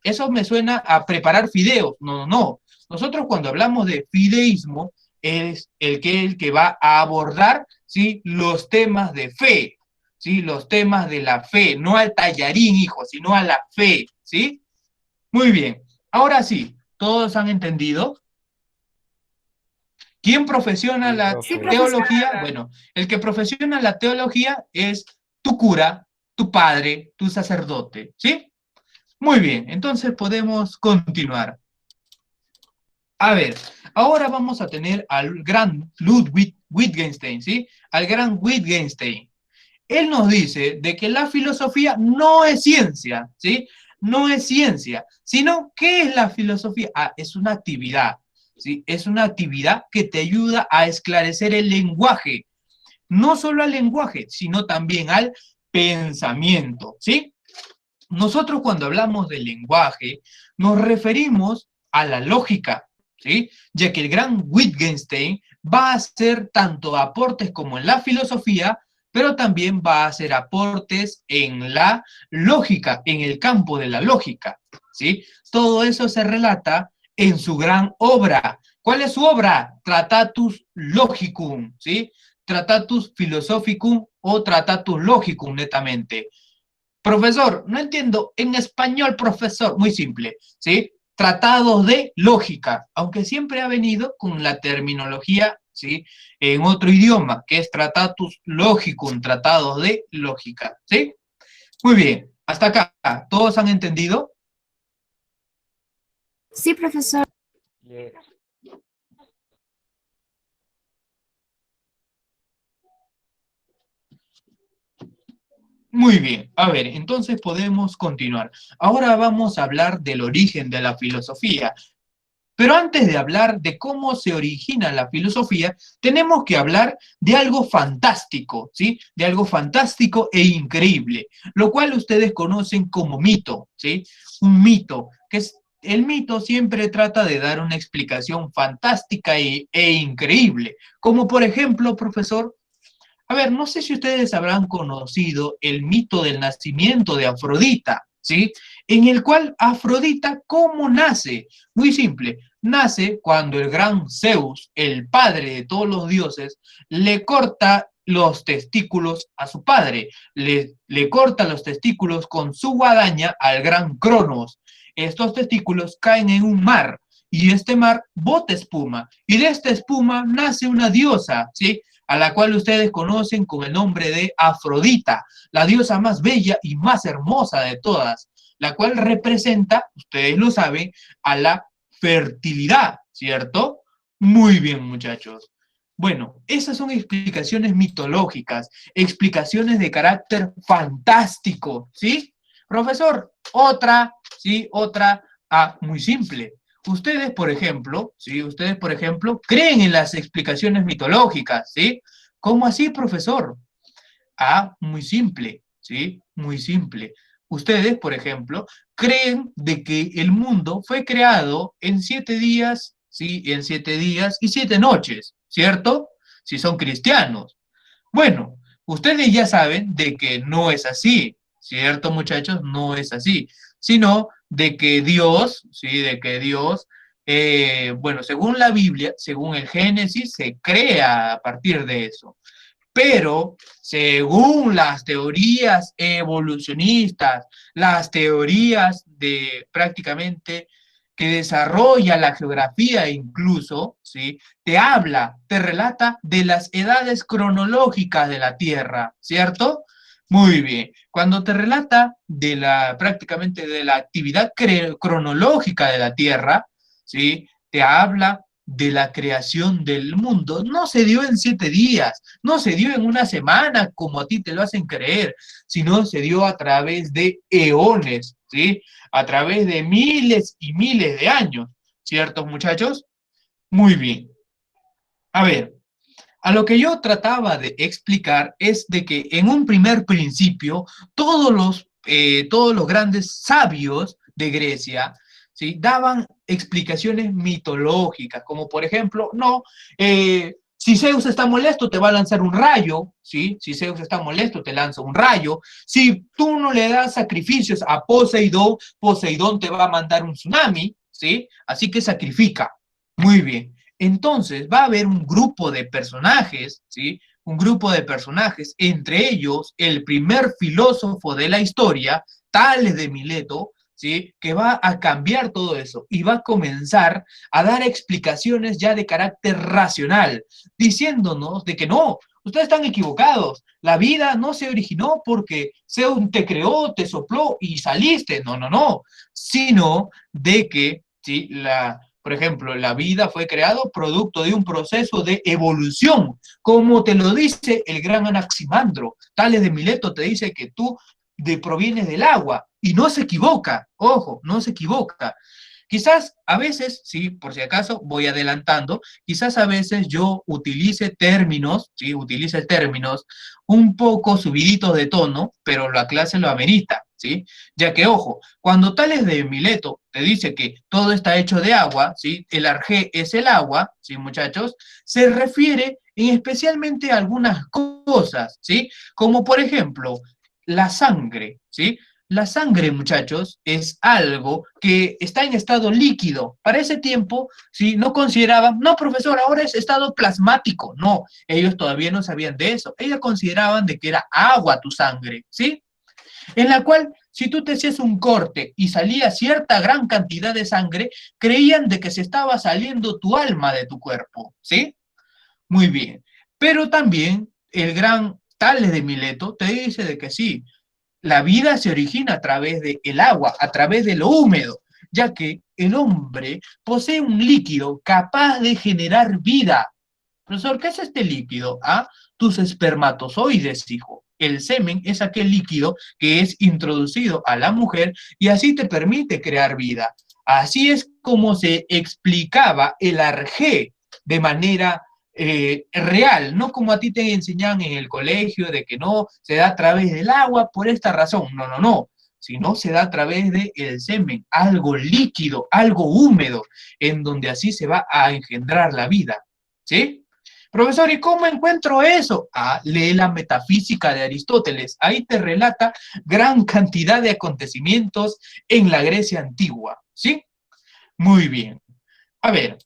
Eso me suena a preparar fideos. No, no, no. Nosotros cuando hablamos de fideísmo es el que va a abordar, ¿sí?, los temas de fe, ¿sí? Los temas de la fe, no al tallarín, hijo, sino a la fe, ¿sí? Muy bien. Ahora sí, ¿todos han entendido? ¿Quién profesiona Sí, la Sí, profe. profesor. teología? Bueno, el que profesiona la teología es tu cura, tu padre, tu sacerdote, ¿sí? Muy bien, entonces podemos continuar. A ver, ahora vamos a tener al gran Ludwig Wittgenstein, ¿sí? Al gran Wittgenstein. Él nos dice de que la filosofía no es ciencia, ¿sí? No es ciencia, sino ¿qué es la filosofía? Ah, es una actividad, ¿sí? Es una actividad que te ayuda a esclarecer el lenguaje, no solo al lenguaje, sino también al pensamiento, ¿sí? Nosotros cuando hablamos del lenguaje nos referimos a la lógica, ¿sí? Ya que el gran Wittgenstein va a hacer tanto aportes como en la filosofía, pero también va a hacer aportes en la lógica, en el campo de la lógica, ¿sí? Todo eso se relata en su gran obra. ¿Cuál es su obra? Tratatus Logicum, ¿sí? Tratatus Philosophicum o Tratatus Logicum, netamente. Profesor, no entiendo. En español, profesor, muy simple, ¿sí? Tratados de lógica, aunque siempre ha venido con la terminología, ¿sí?, en otro idioma, que es tratatus logicum, tratados de lógica, ¿sí? Muy bien, hasta acá, ¿todos han entendido? Sí, profesor. Yes. Muy bien, a ver, entonces podemos continuar. Ahora vamos a hablar del origen de la filosofía. Pero antes de hablar de cómo se origina la filosofía, tenemos que hablar de algo fantástico, ¿sí? De algo fantástico e increíble, lo cual ustedes conocen como mito, ¿sí? Un mito, que es, el mito siempre trata de dar una explicación fantástica e increíble, como por ejemplo, profesor, a ver, no sé si ustedes habrán conocido el mito del nacimiento de Afrodita, ¿sí? En el cual Afrodita, ¿cómo nace? Muy simple, nace cuando el gran Zeus, el padre de todos los dioses, le corta los testículos a su padre, le corta los testículos con su guadaña al gran Cronos. Estos testículos caen en un mar, y este mar bota espuma, y de esta espuma nace una diosa, ¿sí?, a la cual ustedes conocen con el nombre de Afrodita, la diosa más bella y más hermosa de todas, la cual representa, ustedes lo saben, a la fertilidad, ¿cierto? Muy bien, muchachos. Bueno, esas son explicaciones mitológicas, explicaciones de carácter fantástico, ¿sí? Profesor, otra, ¿sí? Otra, muy simple. Ustedes, por ejemplo, ¿sí? Ustedes, por ejemplo, creen en las explicaciones mitológicas, ¿sí? ¿Cómo así, profesor? Muy simple, ¿sí? Muy simple. Ustedes, por ejemplo, creen de que el mundo fue creado en 7 días, ¿sí? En 7 días y 7 noches, ¿cierto? Si son cristianos. Bueno, ustedes ya saben de que no es así, ¿cierto, muchachos? No es así, sino de que Dios, ¿sí? De que Dios, bueno, según la Biblia, según el Génesis, se crea a partir de eso. Pero según las teorías evolucionistas, las teorías de prácticamente que desarrolla la geografía incluso, ¿sí?, te habla, te relata de las edades cronológicas de la Tierra, ¿cierto? Muy bien. Cuando te relata de la prácticamente de la actividad cronológica de la Tierra, ¿sí?, te habla de la creación del mundo. No se dio en 7 días, no se dio en una semana como a ti te lo hacen creer, sino se dio a través de eones, ¿sí? A través de miles y miles de años, ¿ciertos, muchachos? Muy bien. A ver, A lo que yo trataba de explicar es de que en un primer principio todos los grandes sabios de Grecia, ¿sí?, daban explicaciones mitológicas, como por ejemplo, no, si Zeus está molesto te va a lanzar un rayo, ¿sí? Si Zeus está molesto te lanza un rayo. Si tú no le das sacrificios a Poseidón, Poseidón te va a mandar un tsunami, ¿sí? Así que sacrifica. Muy bien. Entonces va a haber un grupo de personajes, ¿sí? Un grupo de personajes, entre ellos el primer filósofo de la historia, Tales de Mileto, ¿sí?, que va a cambiar todo eso y va a comenzar a dar explicaciones ya de carácter racional, diciéndonos de que no, ustedes están equivocados, la vida no se originó porque Zeus te creó, te sopló y saliste, no, no, no, sino de que, ¿sí?, por ejemplo, la vida fue creado producto de un proceso de evolución, como te lo dice el gran Anaximandro. Tales de Mileto te dice que tú provienes del agua, y no se equivoca, ojo, no se equivoca. Quizás a veces, sí, por si acaso, voy adelantando, quizás a veces yo utilice términos, sí, utilice términos un poco subiditos de tono, pero la clase lo amerita, ¿sí? Ya que, ojo, cuando Tales de Mileto te dice que todo está hecho de agua, ¿sí? El arjé es el agua, ¿sí, muchachos? Se refiere especialmente a algunas cosas, ¿sí? Como por ejemplo, la sangre, ¿sí? La sangre, muchachos, es algo que está en estado líquido. Para ese tiempo, ¿sí?, no consideraban, no, profesor, ahora es estado plasmático. No, ellos todavía no sabían de eso. Ellos consideraban de que era agua tu sangre, ¿sí? En la cual, si tú te hacías un corte y salía cierta gran cantidad de sangre, creían de que se estaba saliendo tu alma de tu cuerpo, ¿sí? Muy bien. Pero también el gran Tales de Mileto te dice de que sí, la vida se origina a través del agua, a través de lo húmedo, ya que el hombre posee un líquido capaz de generar vida. Profesor, ¿qué es este líquido? ¿Ah? Tus espermatozoides, hijo. El semen es aquel líquido que es introducido a la mujer y así te permite crear vida. Así es como se explicaba el arjé de manera real, no como a ti te enseñan en el colegio de que no, se da a través del agua por esta razón. No, no, no. Sino se da a través del semen, algo líquido, algo húmedo, en donde así se va a engendrar la vida. ¿Sí? Profesor, ¿y cómo encuentro eso? Ah, lee la Metafísica de Aristóteles. Ahí te relata gran cantidad de acontecimientos en la Grecia antigua. ¿Sí? Muy bien. A ver,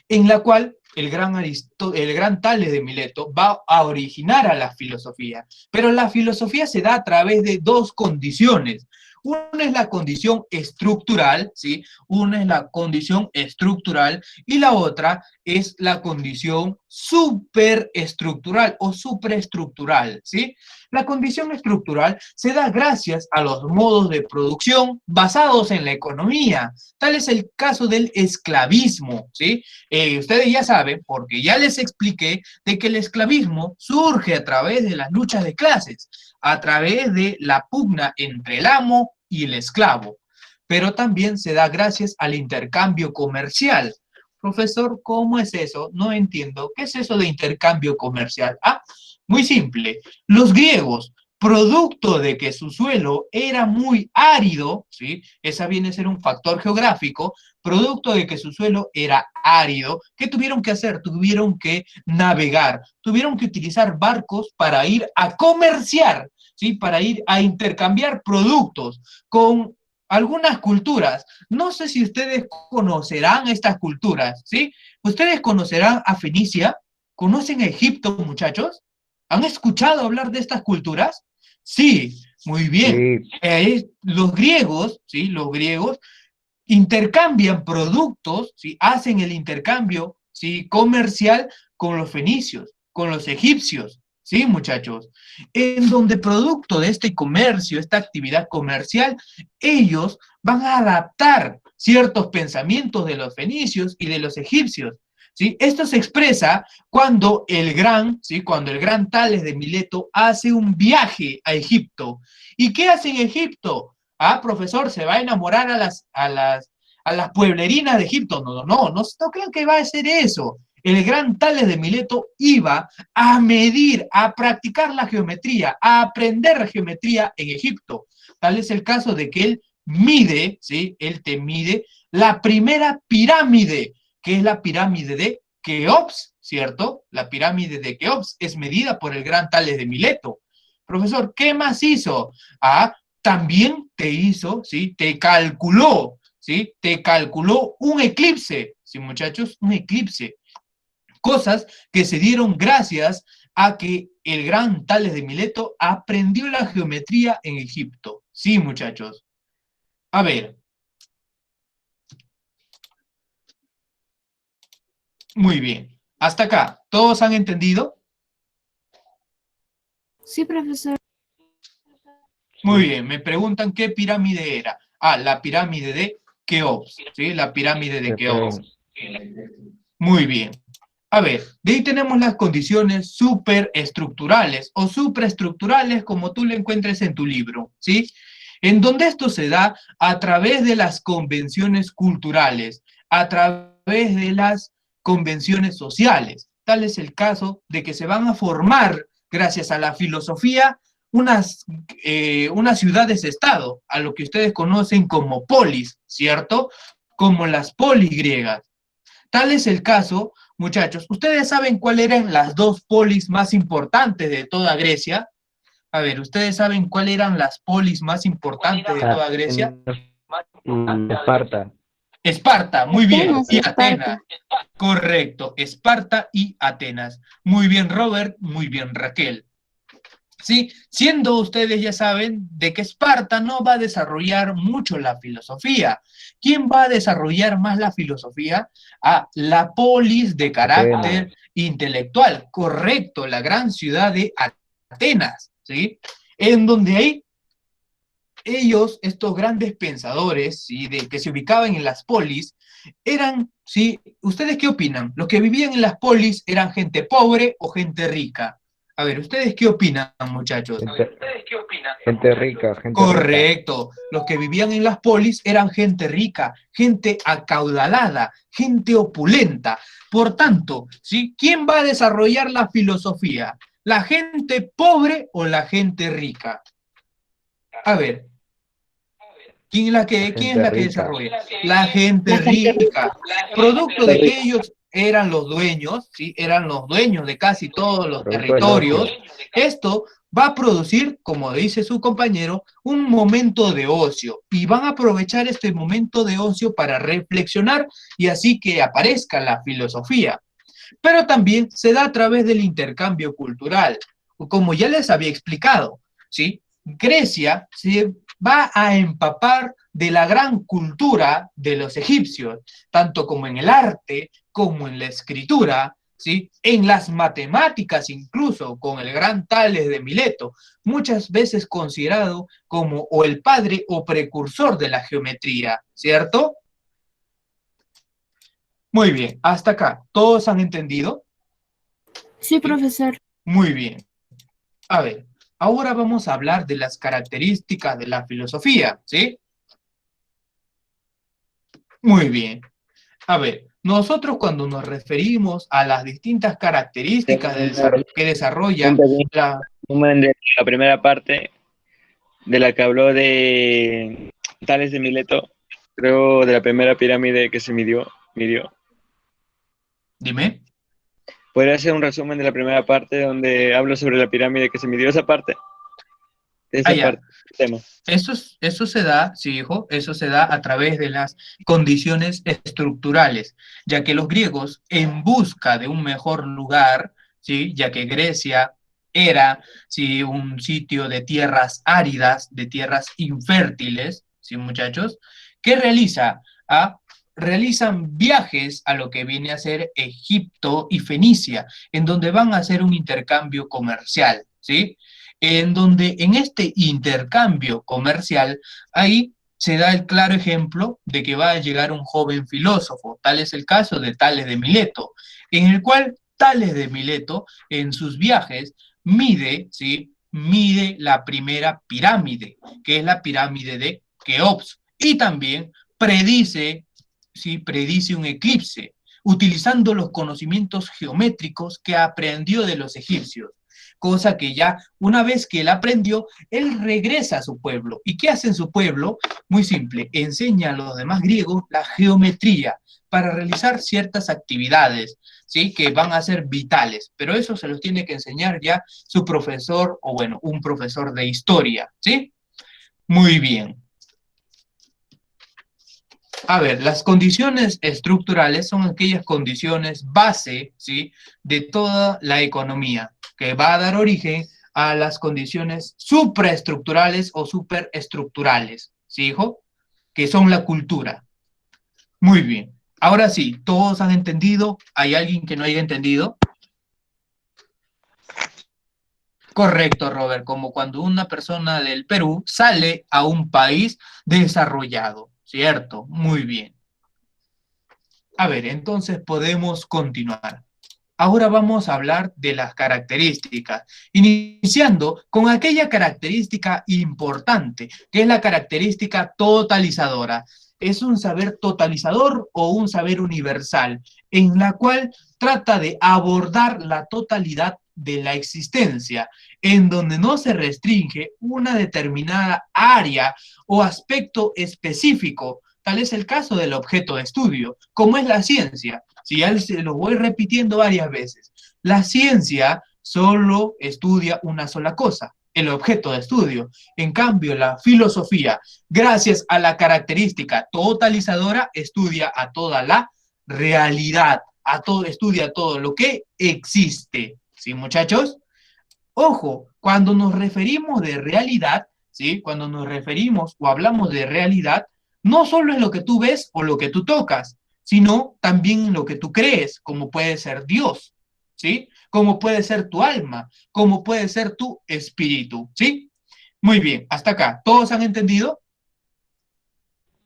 en la cual el gran Tales de Mileto va a originar a la filosofía. Pero la filosofía se da a través de dos condiciones. Una es la condición estructural, ¿sí? Una es la condición estructural y la otra es la condición superestructural o supraestructural, ¿sí? La condición estructural se da gracias a los modos de producción basados en la economía. Tal es el caso del esclavismo, ¿sí? Ustedes ya saben, porque ya les expliqué, de que el esclavismo surge a través de las luchas de clases, a través de la pugna entre el amo y el esclavo, pero también se da gracias al intercambio comercial. Profesor, ¿cómo es eso? No entiendo. ¿Qué es eso de intercambio comercial? Ah, muy simple. Los griegos, producto de que su suelo era muy árido, ¿sí? Esa viene a ser un factor geográfico, producto de que su suelo era árido, ¿qué tuvieron que hacer? Tuvieron que navegar, tuvieron que utilizar barcos para ir a comerciar, ¿sí? Para ir a intercambiar productos con algunas culturas. No sé si ustedes conocerán estas culturas, ¿sí? ¿Ustedes conocerán a Fenicia? ¿Conocen a Egipto, muchachos? ¿Han escuchado hablar de estas culturas? Sí, muy bien. Sí, Los griegos, ¿sí? Los griegos intercambian productos, ¿sí? Hacen el intercambio, ¿sí?, comercial con los fenicios, con los egipcios, ¿sí, muchachos? En donde producto de este comercio, esta actividad comercial, ellos van a adaptar ciertos pensamientos de los fenicios y de los egipcios, ¿sí? Esto se expresa cuando ¿sí?, cuando el gran Tales de Mileto hace un viaje a Egipto. ¿Y qué hace en Egipto? Ah, profesor, se va a enamorar a las pueblerinas de Egipto. No, no, no, no, no crean que va a ser eso. el gran Tales de Mileto iba a medir, a practicar la geometría, a aprender geometría en Egipto. Tal es el caso de que él mide, ¿sí? Él te mide la primera pirámide, que es la pirámide de Keops, ¿cierto? La pirámide de Keops es medida por el gran Tales de Mileto. Profesor, ¿qué más hizo? Ah, también te hizo, ¿sí? Te calculó, ¿sí? Te calculó un eclipse, ¿sí, muchachos? Un eclipse. Cosas que se dieron gracias a que el gran Tales de Mileto aprendió la geometría en Egipto. Sí, muchachos. A ver. Muy bien. Hasta acá. ¿Todos han entendido? Sí, profesor. Muy Sí. bien. Me preguntan qué pirámide era. Ah, la pirámide de Keops. ¿Sí? La pirámide de Keops. Muy bien. A ver, de ahí tenemos las condiciones superestructurales o supraestructurales, como tú lo encuentres en tu libro, ¿sí? En donde esto se da a través de las convenciones culturales, a través de las convenciones sociales. Tal es el caso de que se van a formar, gracias a la filosofía, unas ciudades-estado, a lo que ustedes conocen como polis, ¿cierto? Como las polis griegas. Tal es el caso, muchachos. ¿Ustedes saben cuáles eran las dos polis más importantes de toda Grecia? A ver, ¿ustedes saben cuáles eran las polis más importantes de toda Grecia? Y Esparta. Esparta, muy bien. Atenas, Y Esparta. Atenas. Correcto, Esparta y Atenas. Muy bien, Robert, muy bien, Raquel. ¿Sí? Siendo ustedes ya saben de que Esparta no va a desarrollar mucho la filosofía. ¿Quién va a desarrollar más la filosofía? A la polis de carácter Atenas. intelectual, correcto, la gran ciudad de Atenas, ¿sí? En donde ahí ellos, estos grandes pensadores, ¿sí? Que se ubicaban en las polis, eran, ¿sí? ¿Ustedes qué opinan? ¿Los que vivían en las polis eran gente pobre o gente rica? A ver, ¿ustedes qué opinan, muchachos? Gente rica, gente rica. Correcto. Los que vivían en las polis eran gente rica, gente acaudalada, gente opulenta. Por tanto, ¿sí? ¿Quién va a desarrollar la filosofía? ¿La gente pobre o la gente rica? A ver, ¿quién es la que rica. desarrolla? La gente La gente rica. Producto de que ellos eran los dueños, ¿sí? Eran los dueños de casi todos los Producto del territorios. ocio. Esto va a producir, como dice su compañero, un momento de ocio. Y van a aprovechar este momento de ocio para reflexionar y así que aparezca la filosofía. Pero también se da a través del intercambio cultural, como ya les había explicado, ¿sí? Grecia se va a empapar de la gran cultura de los egipcios, tanto como en el arte, como en la escritura, ¿sí? En las matemáticas incluso, con el gran Tales de Mileto, muchas veces considerado como o el padre o precursor de la geometría, ¿cierto? Muy bien, hasta acá, ¿todos han entendido? Sí, profesor. Muy bien. A ver, ahora vamos a hablar de las características de la filosofía, ¿sí? Muy bien. A ver, nosotros cuando nos referimos a las distintas características que desarrolla la... Resumen de la primera parte de la que habló de Tales de Mileto, creo de la primera pirámide que se midió. Dime. ¿Podría hacer un resumen de la primera parte donde hablo sobre la pirámide que se midió esa parte? De esa Ya. parte del tema. Eso se da, sí, hijo, eso se da a través de las condiciones estructurales, ya que los griegos, en busca de un mejor lugar, ¿sí? Ya que Grecia era, ¿sí? Un sitio de tierras áridas, de tierras infértiles, ¿sí, muchachos? ¿Qué realiza? Realizan viajes a lo que viene a ser Egipto y Fenicia, en donde van a hacer un intercambio comercial, ¿sí? En donde en este intercambio comercial, ahí se da el claro ejemplo de que va a llegar un joven filósofo, tal es el caso de Tales de Mileto, en el cual Tales de Mileto, en sus viajes, mide, ¿sí? Mide la primera pirámide, que es la pirámide de Keops, y también predice, ¿sí? Predice un eclipse. utilizando los conocimientos geométricos que aprendió de los egipcios. Cosa que ya una vez que él aprendió, él regresa a su pueblo. ¿Y qué hace en su pueblo? Muy simple, enseña a los demás griegos la geometría para realizar ciertas actividades, ¿sí? Que van a ser vitales, pero eso se los tiene que enseñar ya su profesor, o bueno, un profesor de historia, ¿sí? Muy bien. A ver, las condiciones estructurales son aquellas condiciones base, ¿sí? De toda la economía, que va a dar origen a las condiciones supraestructurales o superestructurales, ¿sí, hijo? Que son la cultura. Muy bien. Ahora sí, ¿todos han entendido? ¿Hay alguien que no haya entendido? Correcto, Robert, como cuando una persona del Perú sale a un país desarrollado, ¿cierto? Muy bien. A ver, entonces podemos continuar. Ahora vamos a hablar de las características, iniciando con aquella característica importante, que es la característica totalizadora. Es un saber totalizador o un saber universal, en la cual trata de abordar la totalidad de la existencia, en donde no se restringe una determinada área o aspecto específico. Tal es el caso del objeto de estudio, como es la ciencia. Si ya se lo voy repitiendo varias veces, la ciencia solo estudia una sola cosa, el objeto de estudio. En cambio, la filosofía, gracias a la característica totalizadora, estudia a toda la realidad, estudia todo lo que existe. ¿Sí, muchachos? Ojo, cuando nos referimos de realidad, ¿sí? Cuando nos referimos o hablamos de realidad, no solo es lo que tú ves o lo que tú tocas, sino también lo que tú crees, como puede ser Dios, ¿sí? Como puede ser tu alma, como puede ser tu espíritu, ¿sí? Muy bien, hasta acá. ¿Todos han entendido?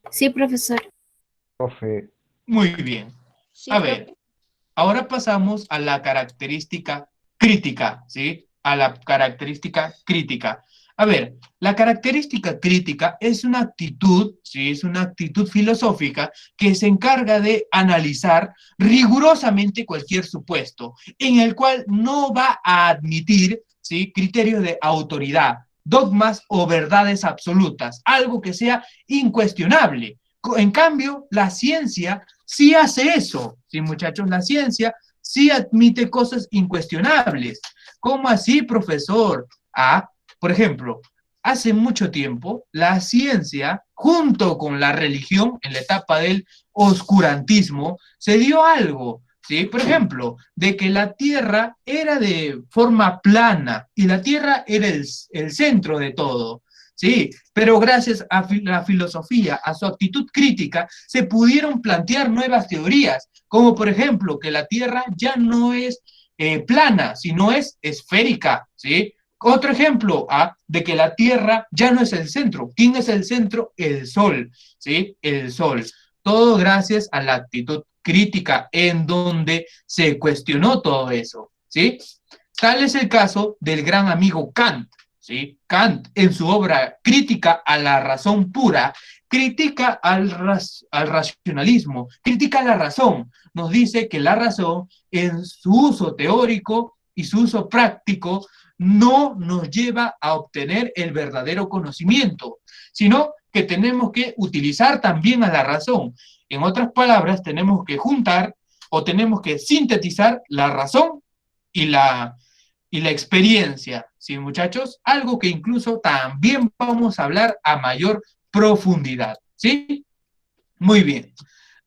Sí, profesor. Profe, Muy bien. Sí, A profe. ver, ahora pasamos a la característica crítica, ¿sí? A la característica crítica. A ver, la característica crítica es una actitud, ¿sí? Es una actitud filosófica que se encarga de analizar rigurosamente cualquier supuesto, en el cual no va a admitir, ¿sí? Criterios de autoridad, dogmas o verdades absolutas, algo que sea incuestionable. En cambio, la ciencia sí hace eso, ¿sí, muchachos? La ciencia sí admite cosas incuestionables. ¿Cómo así, profesor? Ah, por ejemplo, hace mucho tiempo, la ciencia, junto con la religión, en la etapa del oscurantismo, se dio algo, ¿sí? Por ejemplo, de que la Tierra era de forma plana y la Tierra era el centro de todo. Sí, pero gracias a la filosofía, a su actitud crítica, se pudieron plantear nuevas teorías, como por ejemplo que la Tierra ya no es plana, sino es esférica, ¿sí? Otro ejemplo de que la Tierra ya no es el centro. ¿Quién es el centro? El Sol, ¿sí? El Sol. Todo gracias a la actitud crítica en donde se cuestionó todo eso, ¿sí? Tal es el caso del gran amigo Kant, ¿sí? Kant, en su obra Crítica a la razón pura, critica al racionalismo, critica la razón. Nos dice que la razón, en su uso teórico y su uso práctico, no nos lleva a obtener el verdadero conocimiento, sino que tenemos que utilizar también a la razón. En otras palabras, tenemos que juntar o tenemos que sintetizar la razón y la experiencia, ¿sí, muchachos? Algo que incluso también vamos a hablar a mayor profundidad, ¿sí? Muy bien.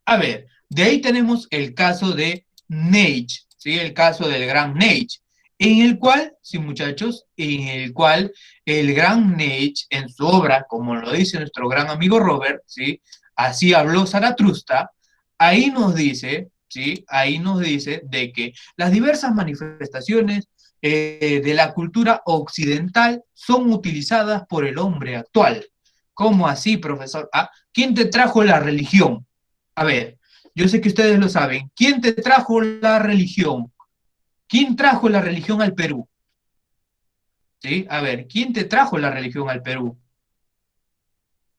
A ver, de ahí tenemos el caso de Nietzsche, ¿sí? El caso del gran Nietzsche, en el cual, sí, muchachos, en el cual el gran Nietzsche, en su obra, como lo dice nuestro gran amigo Robert, ¿sí? Así habló Zaratustra, ahí nos dice, ¿sí? Ahí nos dice de que las diversas manifestaciones de la cultura occidental son utilizadas por el hombre actual. ¿Cómo así, profesor? ¿Quién te trajo la religión? A ver, yo sé que ustedes lo saben. ¿Quién te trajo la religión? ¿Quién trajo la religión al Perú? ¿Sí? A ver, ¿quién te trajo la religión al Perú?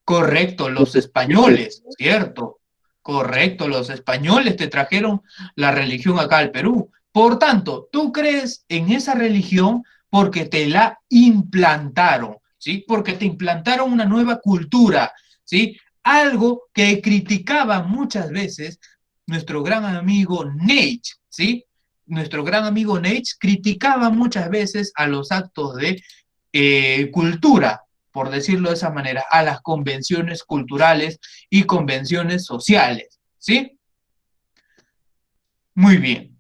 Correcto, los españoles, ¿cierto? Correcto, los españoles te trajeron la religión acá al Perú. Por tanto, tú crees en esa religión porque te la implantaron, ¿sí? Porque te implantaron una nueva cultura, ¿sí? Algo que criticaba muchas veces nuestro gran amigo Nietzsche, ¿sí? Nuestro gran amigo Nietzsche criticaba muchas veces a los actos de cultura, por decirlo de esa manera, a las convenciones culturales y convenciones sociales, ¿sí? Muy bien.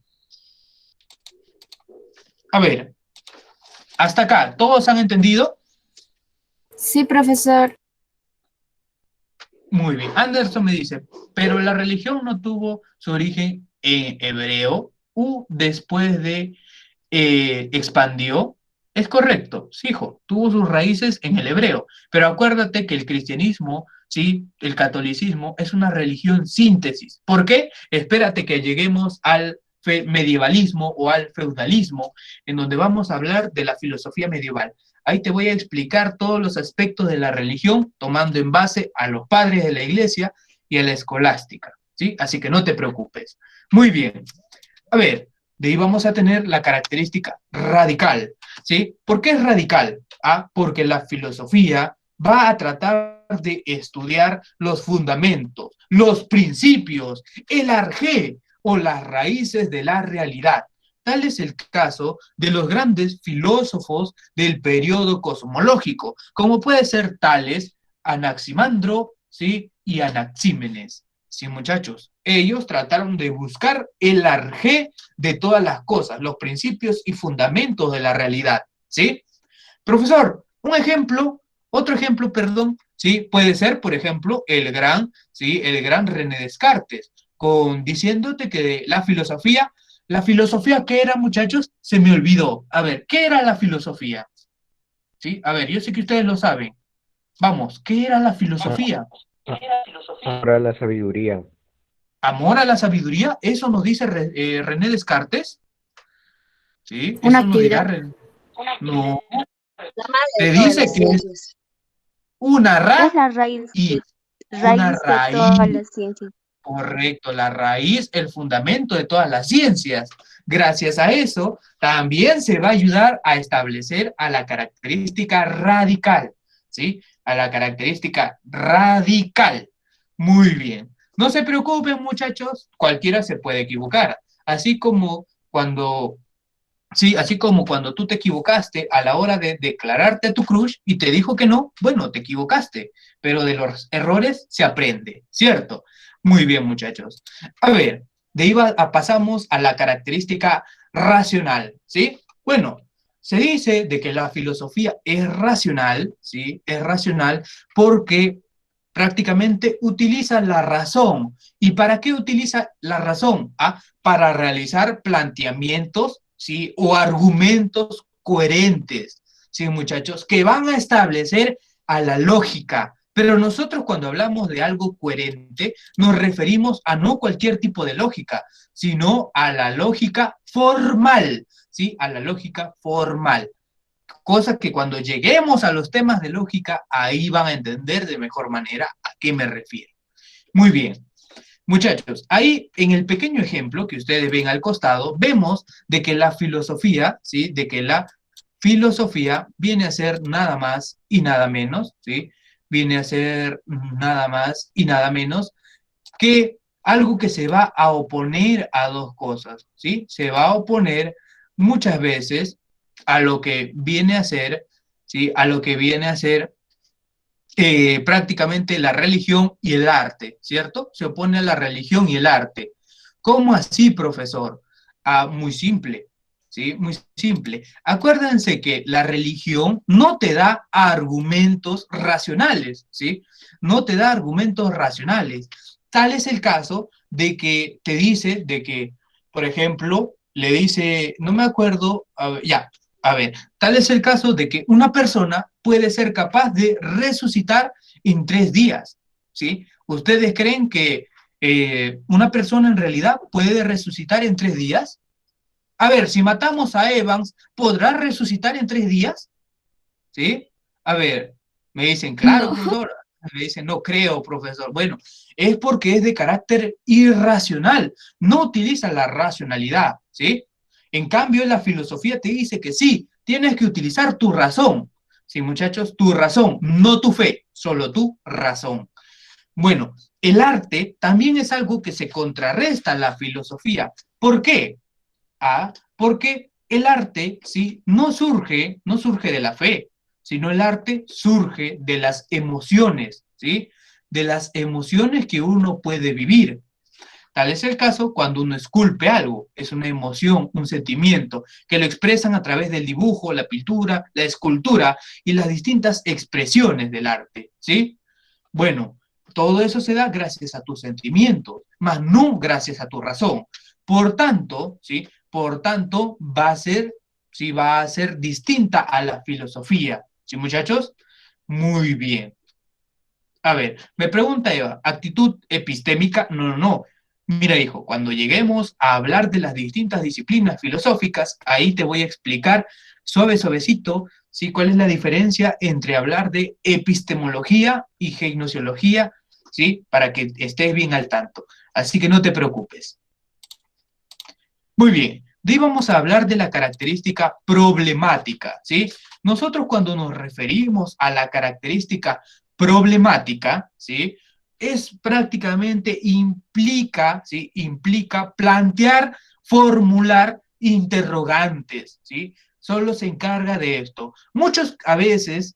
A ver, hasta acá, ¿todos han entendido? Sí, profesor. Muy bien. Anderson me dice, pero la religión no tuvo su origen en hebreo u después de expandió. Es correcto, sí, hijo, tuvo sus raíces en el hebreo, pero acuérdate que el cristianismo, sí, el catolicismo es una religión síntesis. ¿Por qué? Espérate que lleguemos al medievalismo o al feudalismo, en donde vamos a hablar de la filosofía medieval. Ahí te voy a explicar todos los aspectos de la religión, tomando en base a los padres de la iglesia y a la escolástica, ¿sí? Así que no te preocupes. Muy bien. A ver, de ahí vamos a tener la característica radical, ¿sí? ¿Por qué es radical? Ah, porque la filosofía va a tratar de estudiar los fundamentos, los principios, el arjé o las raíces de la realidad. Tal es el caso de los grandes filósofos del periodo cosmológico, como puede ser Tales, Anaximandro, ¿sí? Y Anaxímenes. Sí, muchachos, ellos trataron de buscar el arjé de todas las cosas, los principios y fundamentos de la realidad, ¿sí? Profesor, un ejemplo, otro ejemplo, perdón, ¿sí? Puede ser, por ejemplo, ¿sí? El gran René Descartes, diciéndote que la filosofía, ¿qué era, muchachos? Se me olvidó. A ver, ¿qué era la filosofía? ¿Sí? A ver, yo sé que ustedes lo saben. Vamos, ¿qué era la filosofía? Amor a la sabiduría. Amor a la sabiduría, eso nos dice René Descartes, ¿sí? Una Eso nos dirá actividad. No, La madre te de todas dice las que es ciencias. una Es la raíz raíz, de, una raíz de todas raíz, las ciencias. correcto, la raíz, el fundamento de todas las ciencias. Gracias a eso, también se va a ayudar a establecer a la característica radical, ¿sí? A la característica radical. Muy bien. No se preocupen, muchachos, cualquiera se puede equivocar. Así como cuando, sí, así como cuando tú te equivocaste a la hora de declararte a tu crush y te dijo que no, bueno, te equivocaste, pero de los errores se aprende, ¿cierto? Muy bien, muchachos. A ver, de ahí pasamos a la característica racional, ¿sí? Bueno, se dice de que la filosofía es racional, ¿sí? Es racional porque prácticamente utiliza la razón. ¿Y para qué utiliza la razón? Ah, para realizar planteamientos, ¿sí? O argumentos coherentes, ¿sí, muchachos? Que van a establecer a la lógica. Pero nosotros cuando hablamos de algo coherente, nos referimos a no cualquier tipo de lógica, sino a la lógica formal, ¿sí? A la lógica formal. Cosa que cuando lleguemos a los temas de lógica, ahí van a entender de mejor manera a qué me refiero. Muy bien. Muchachos, ahí en el pequeño ejemplo que ustedes ven al costado, vemos de que la filosofía, ¿sí? De que la filosofía viene a ser nada más y nada menos, ¿sí? Viene a ser nada más y nada menos que algo que se va a oponer a dos cosas, ¿sí? Se va a oponer muchas veces a lo que viene a ser, ¿sí? A lo que viene a ser prácticamente la religión y el arte, ¿cierto? Se opone a la religión y el arte. ¿Cómo así, profesor? Ah, muy simple, ¿sí? Muy simple. Acuérdense que la religión no te da argumentos racionales, ¿sí? No te da argumentos racionales. Tal es el caso de que te dice, de que, por ejemplo, le dice, no me acuerdo, ya, a ver, tal es el caso de que una persona puede ser capaz de resucitar en 3 días, ¿sí? ¿Ustedes creen que una persona en realidad puede resucitar en 3 días? A ver, si matamos a Evans, ¿podrá resucitar en 3 días? ¿Sí? A ver, me dicen, claro, No. profesor, me dicen, no creo, profesor. Bueno, es porque es de carácter irracional, no utiliza la racionalidad, ¿sí? En cambio, la filosofía te dice que sí, tienes que utilizar tu razón. Sí, muchachos, tu razón, no tu fe, solo tu razón. Bueno, el arte también es algo que se contrarresta a la filosofía. ¿Por qué? Porque el arte, ¿sí? no surge de la fe, sino el arte surge de las emociones, ¿sí? De las emociones que uno puede vivir. Tal es el caso cuando uno esculpe algo, es una emoción, un sentimiento, que lo expresan a través del dibujo, la pintura, la escultura y las distintas expresiones del arte, ¿sí? Bueno, todo eso se da gracias a tus sentimientos, más no gracias a tu razón. Por tanto, ¿sí? Por tanto, ¿sí? Va a ser distinta a la filosofía. ¿Sí, muchachos? Muy bien. A ver, me pregunta Eva, ¿actitud epistémica? No, no, no. Mira, hijo, cuando lleguemos a hablar de las distintas disciplinas filosóficas, ahí te voy a explicar suavecito, ¿sí? ¿Cuál es la diferencia entre hablar de epistemología y gnoseología? ¿Sí? Para que estés bien al tanto. Así que no te preocupes. Muy bien, de ahí vamos a hablar de la característica problemática, ¿sí? Nosotros cuando nos referimos a la característica problemática, ¿sí? Es prácticamente implica, ¿sí? Implica plantear, formular interrogantes, ¿sí? Solo se encarga de esto. Muchos a veces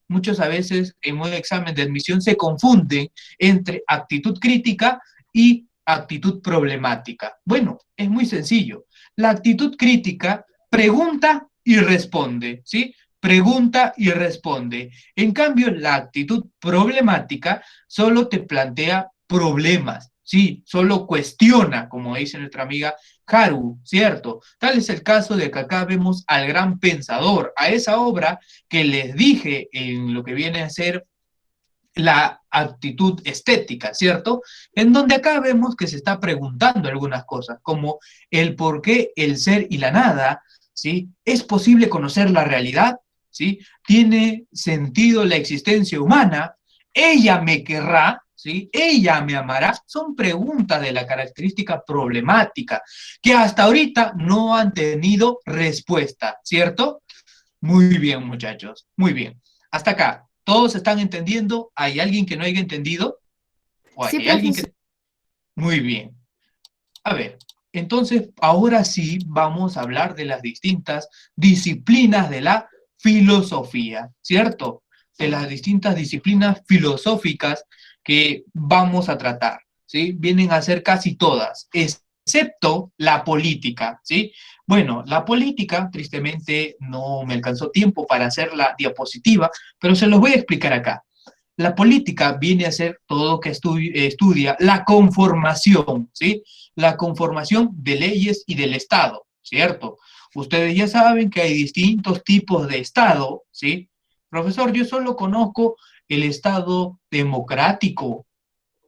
en un examen de admisión se confunden entre actitud crítica y actitud problemática. Bueno, es muy sencillo. La actitud crítica pregunta y responde, ¿sí? Pregunta y responde. En cambio, la actitud problemática solo te plantea problemas, ¿sí? Solo cuestiona, como dice nuestra amiga Haru, ¿cierto? Tal es el caso de que acá vemos al gran pensador, a esa obra que les dije en lo que viene a ser la actitud estética, ¿cierto? En donde acá vemos que se está preguntando algunas cosas, como el por qué el ser y la nada, ¿sí? ¿Es posible conocer la realidad? ¿Sí? ¿Tiene sentido la existencia humana? ¿Ella me querrá? ¿Sí? ¿Ella me amará? Son preguntas de la característica problemática que hasta ahorita no han tenido respuesta, ¿cierto? Muy bien, muchachos, muy bien. Hasta acá, ¿todos están entendiendo? ¿Hay alguien que no haya entendido? ¿O Sí, hay alguien profesor. que...? Muy bien. A ver, entonces, ahora sí vamos a hablar de las distintas disciplinas de la filosofía, ¿cierto? De las distintas disciplinas filosóficas que vamos a tratar, ¿sí? Vienen a ser casi todas, excepto la política, ¿sí? Bueno, la política, tristemente, no me alcanzó tiempo para hacer la diapositiva, pero se los voy a explicar acá. La política viene a ser todo lo que estudia la conformación, ¿sí? La conformación de leyes y del Estado, ¿cierto? Ustedes ya saben que hay distintos tipos de Estado, ¿sí? Profesor, yo solo conozco el Estado democrático,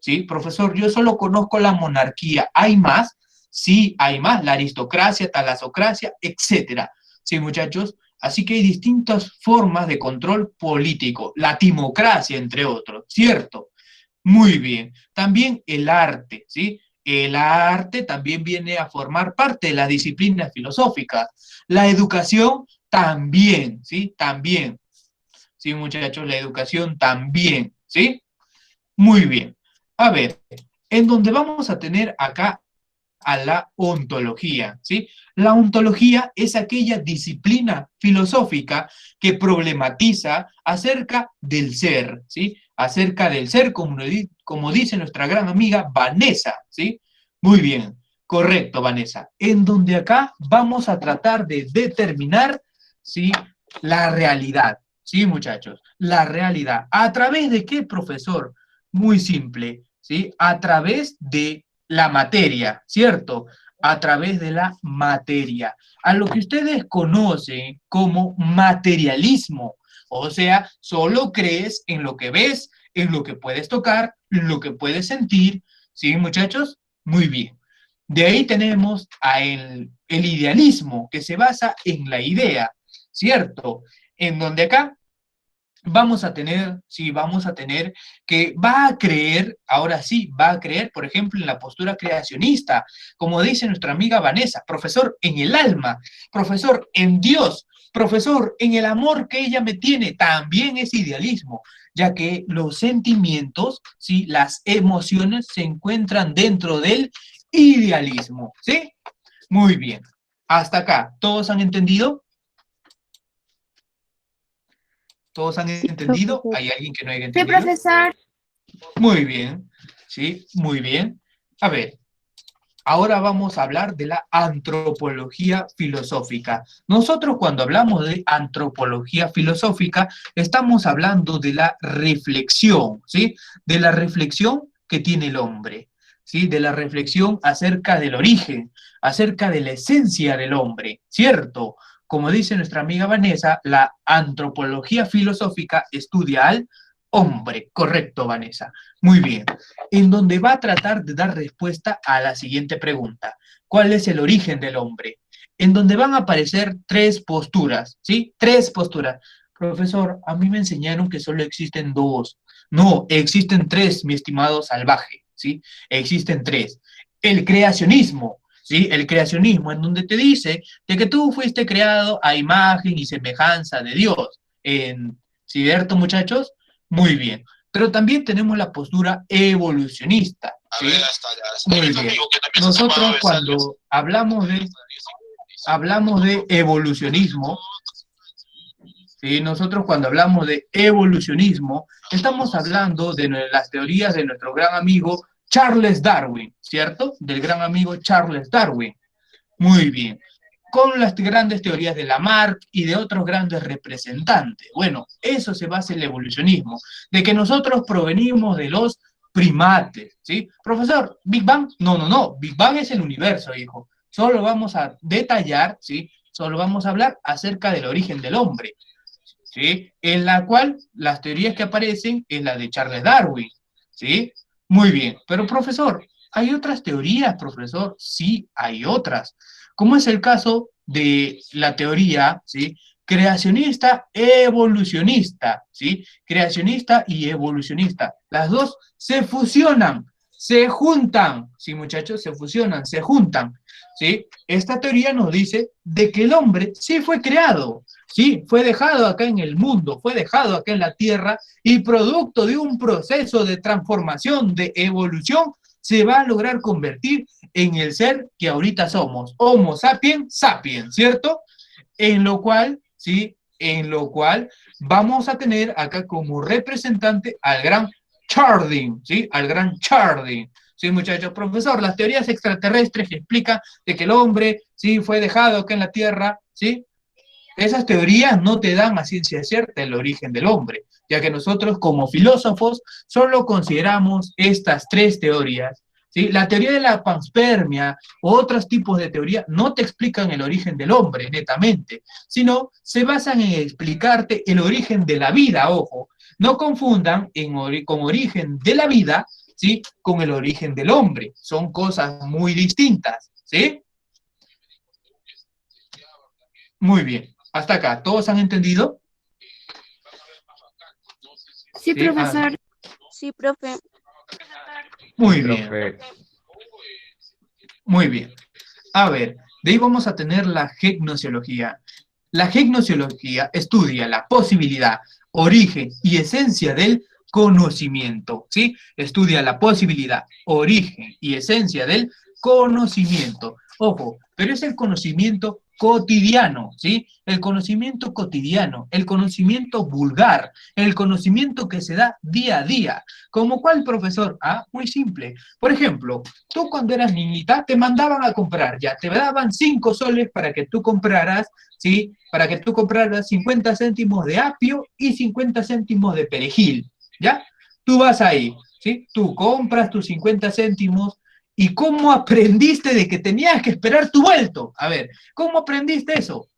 ¿sí? Profesor, yo solo conozco la monarquía. ¿Hay más? Sí, hay más, la aristocracia, talasocracia, etcétera. Sí, muchachos, así que hay distintas formas de control político, la timocracia, entre otros, ¿cierto? Muy bien. También el arte, ¿sí? El arte también viene a formar parte de la disciplina filosófica. La educación también, ¿sí? También. Sí, muchachos, la educación también, ¿sí? Muy bien. A ver, en donde vamos a tener acá a la ontología, ¿sí? La ontología es aquella disciplina filosófica que problematiza acerca del ser, ¿sí? Acerca del ser, como dice nuestra gran amiga Vanessa, ¿sí? Muy bien, correcto, Vanessa. En donde acá vamos a tratar de determinar, ¿sí? La realidad, ¿sí, muchachos? La realidad. ¿A través de qué, profesor? Muy simple, ¿sí? A través de la materia, ¿cierto? A través de la materia, a lo que ustedes conocen como materialismo, o sea, solo crees en lo que ves, en lo que puedes tocar, en lo que puedes sentir, ¿sí, muchachos? Muy bien. De ahí tenemos a el idealismo, que se basa en la idea, ¿cierto? En donde acá vamos a tener, sí, vamos a tener que va a creer, ahora sí, va a creer, por ejemplo, en la postura creacionista, como dice nuestra amiga Vanessa, profesor, en el alma, profesor, en Dios, profesor, en el amor que ella me tiene, también es idealismo, ya que los sentimientos, sí, las emociones se encuentran dentro del idealismo, ¿sí? Muy bien. Hasta acá, ¿todos han entendido? ¿Todos han entendido? profesor. ¿Hay alguien que no haya Sí, entendido? profesor. Muy bien, sí, muy bien. A ver, ahora vamos a hablar de la antropología filosófica. Nosotros cuando hablamos de antropología filosófica, estamos hablando de la reflexión, ¿sí? De la reflexión que tiene el hombre, ¿sí? De la reflexión acerca del origen, acerca de la esencia del hombre, ¿cierto? Como dice nuestra amiga Vanessa, la antropología filosófica estudia al hombre. Correcto, Vanessa. Muy bien. En donde va a tratar de dar respuesta a la siguiente pregunta. ¿Cuál es el origen del hombre? En donde van a aparecer tres posturas, ¿sí? Tres posturas. Profesor, a mí me enseñaron que solo existen dos. No, existen tres, mi estimado salvaje, ¿sí? Existen tres. El creacionismo, ¿sí? El creacionismo, en donde te dice de que tú fuiste creado a imagen y semejanza de Dios. ¿Cierto, muchachos? Muy bien. Pero también tenemos la postura evolucionista, ¿sí? Muy bien. Nosotros cuando hablamos de evolucionismo, ¿sí? Nosotros cuando hablamos de evolucionismo, estamos hablando de las teorías de nuestro gran amigo Charles Darwin, ¿cierto? Del gran amigo Charles Darwin. Muy bien. Con las grandes teorías de Lamarck y de otros grandes representantes. Bueno, eso se basa en el evolucionismo, de que nosotros provenimos de los primates, ¿sí? Profesor, ¿Big Bang? No, no, no, Big Bang es el universo, hijo. Solo vamos a detallar, ¿sí? Solo vamos a hablar acerca del origen del hombre, ¿sí? En la cual las teorías que aparecen es la de Charles Darwin, ¿sí? Muy bien, pero profesor, ¿hay otras teorías, profesor? Sí, hay otras, como es el caso de la teoría, ¿sí? Creacionista evolucionista, ¿sí? Creacionista y evolucionista. Las dos se fusionan, se juntan, ¿sí, muchachos? Se fusionan, se juntan, ¿sí? Esta teoría nos dice de que el hombre sí fue creado, sí, fue dejado acá en el mundo, fue dejado acá en la tierra y producto de un proceso de transformación, de evolución, se va a lograr convertir en el ser que ahorita somos, Homo sapiens sapiens, ¿cierto? En lo cual, ¿sí? En lo cual vamos a tener acá como representante al gran Chardin, ¿sí? Al gran Chardin. Sí, muchachos, profesor, las teorías extraterrestres que explican de que el hombre, sí, fue dejado acá en la Tierra, ¿sí? Esas teorías no te dan a ciencia cierta el origen del hombre, ya que nosotros como filósofos solo consideramos estas tres teorías, ¿sí? La teoría de la panspermia u otros tipos de teoría no te explican el origen del hombre, netamente, sino se basan en explicarte el origen de la vida, ojo. No confundan con origen de la vida, ¿sí? Con el origen del hombre. Son cosas muy distintas, ¿sí? Muy bien. Hasta acá, ¿todos han entendido? Sí, Sí, profesor. Sí, profe. muy Sí, bien, profe. muy bien. A ver, de ahí vamos a tener la gnoseología. La gnoseología estudia la posibilidad, origen y esencia del conocimiento, ¿sí? Estudia la posibilidad, origen y esencia del conocimiento. Ojo, pero es el conocimiento cotidiano, ¿sí? El conocimiento cotidiano, el conocimiento vulgar, el conocimiento que se da día a día. ¿Como cuál, profesor? Ah, muy simple. Por ejemplo, tú cuando eras niñita te mandaban a comprar, ya, te daban 5 soles para que tú compraras, ¿sí? Para que tú compraras 50 céntimos de apio y 50 céntimos de perejil, ¿ya? Tú vas ahí, ¿sí? Tú compras tus 50 céntimos y ¿cómo aprendiste de que tenías que esperar tu vuelto? A ver, ¿cómo aprendiste eso?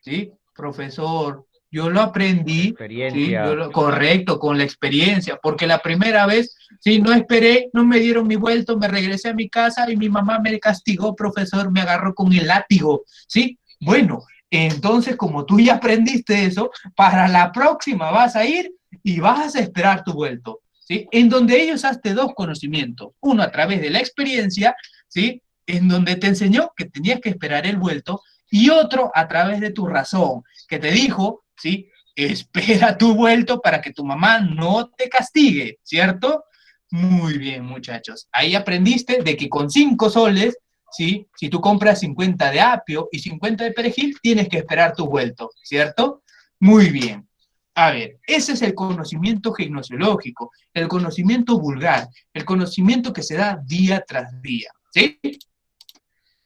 ¿Sí? Profesor, yo lo aprendí, ¿sí? Experiencia. Correcto, con la experiencia, porque la primera vez, sí, no esperé, no me dieron mi vuelto, me regresé a mi casa y mi mamá me castigó, profesor, me agarró con el látigo, ¿sí? Bueno, Entonces, como tú ya aprendiste eso, para la próxima vas a ir y vas a esperar tu vuelto, ¿sí? En donde ellos usaste dos conocimientos, uno a través de la experiencia, ¿sí? En donde te enseñó que tenías que esperar el vuelto, y otro a través de tu razón, que te dijo, ¿sí? Espera tu vuelto para que tu mamá no te castigue, ¿cierto? Muy bien, muchachos. Ahí aprendiste de que con 5 soles, ¿sí? Si tú compras 50 de apio y 50 de perejil, tienes que esperar tu vuelto, ¿cierto? Muy bien. A ver, ese es el conocimiento gnosiológico, el conocimiento vulgar, el conocimiento que se da día tras día, ¿sí?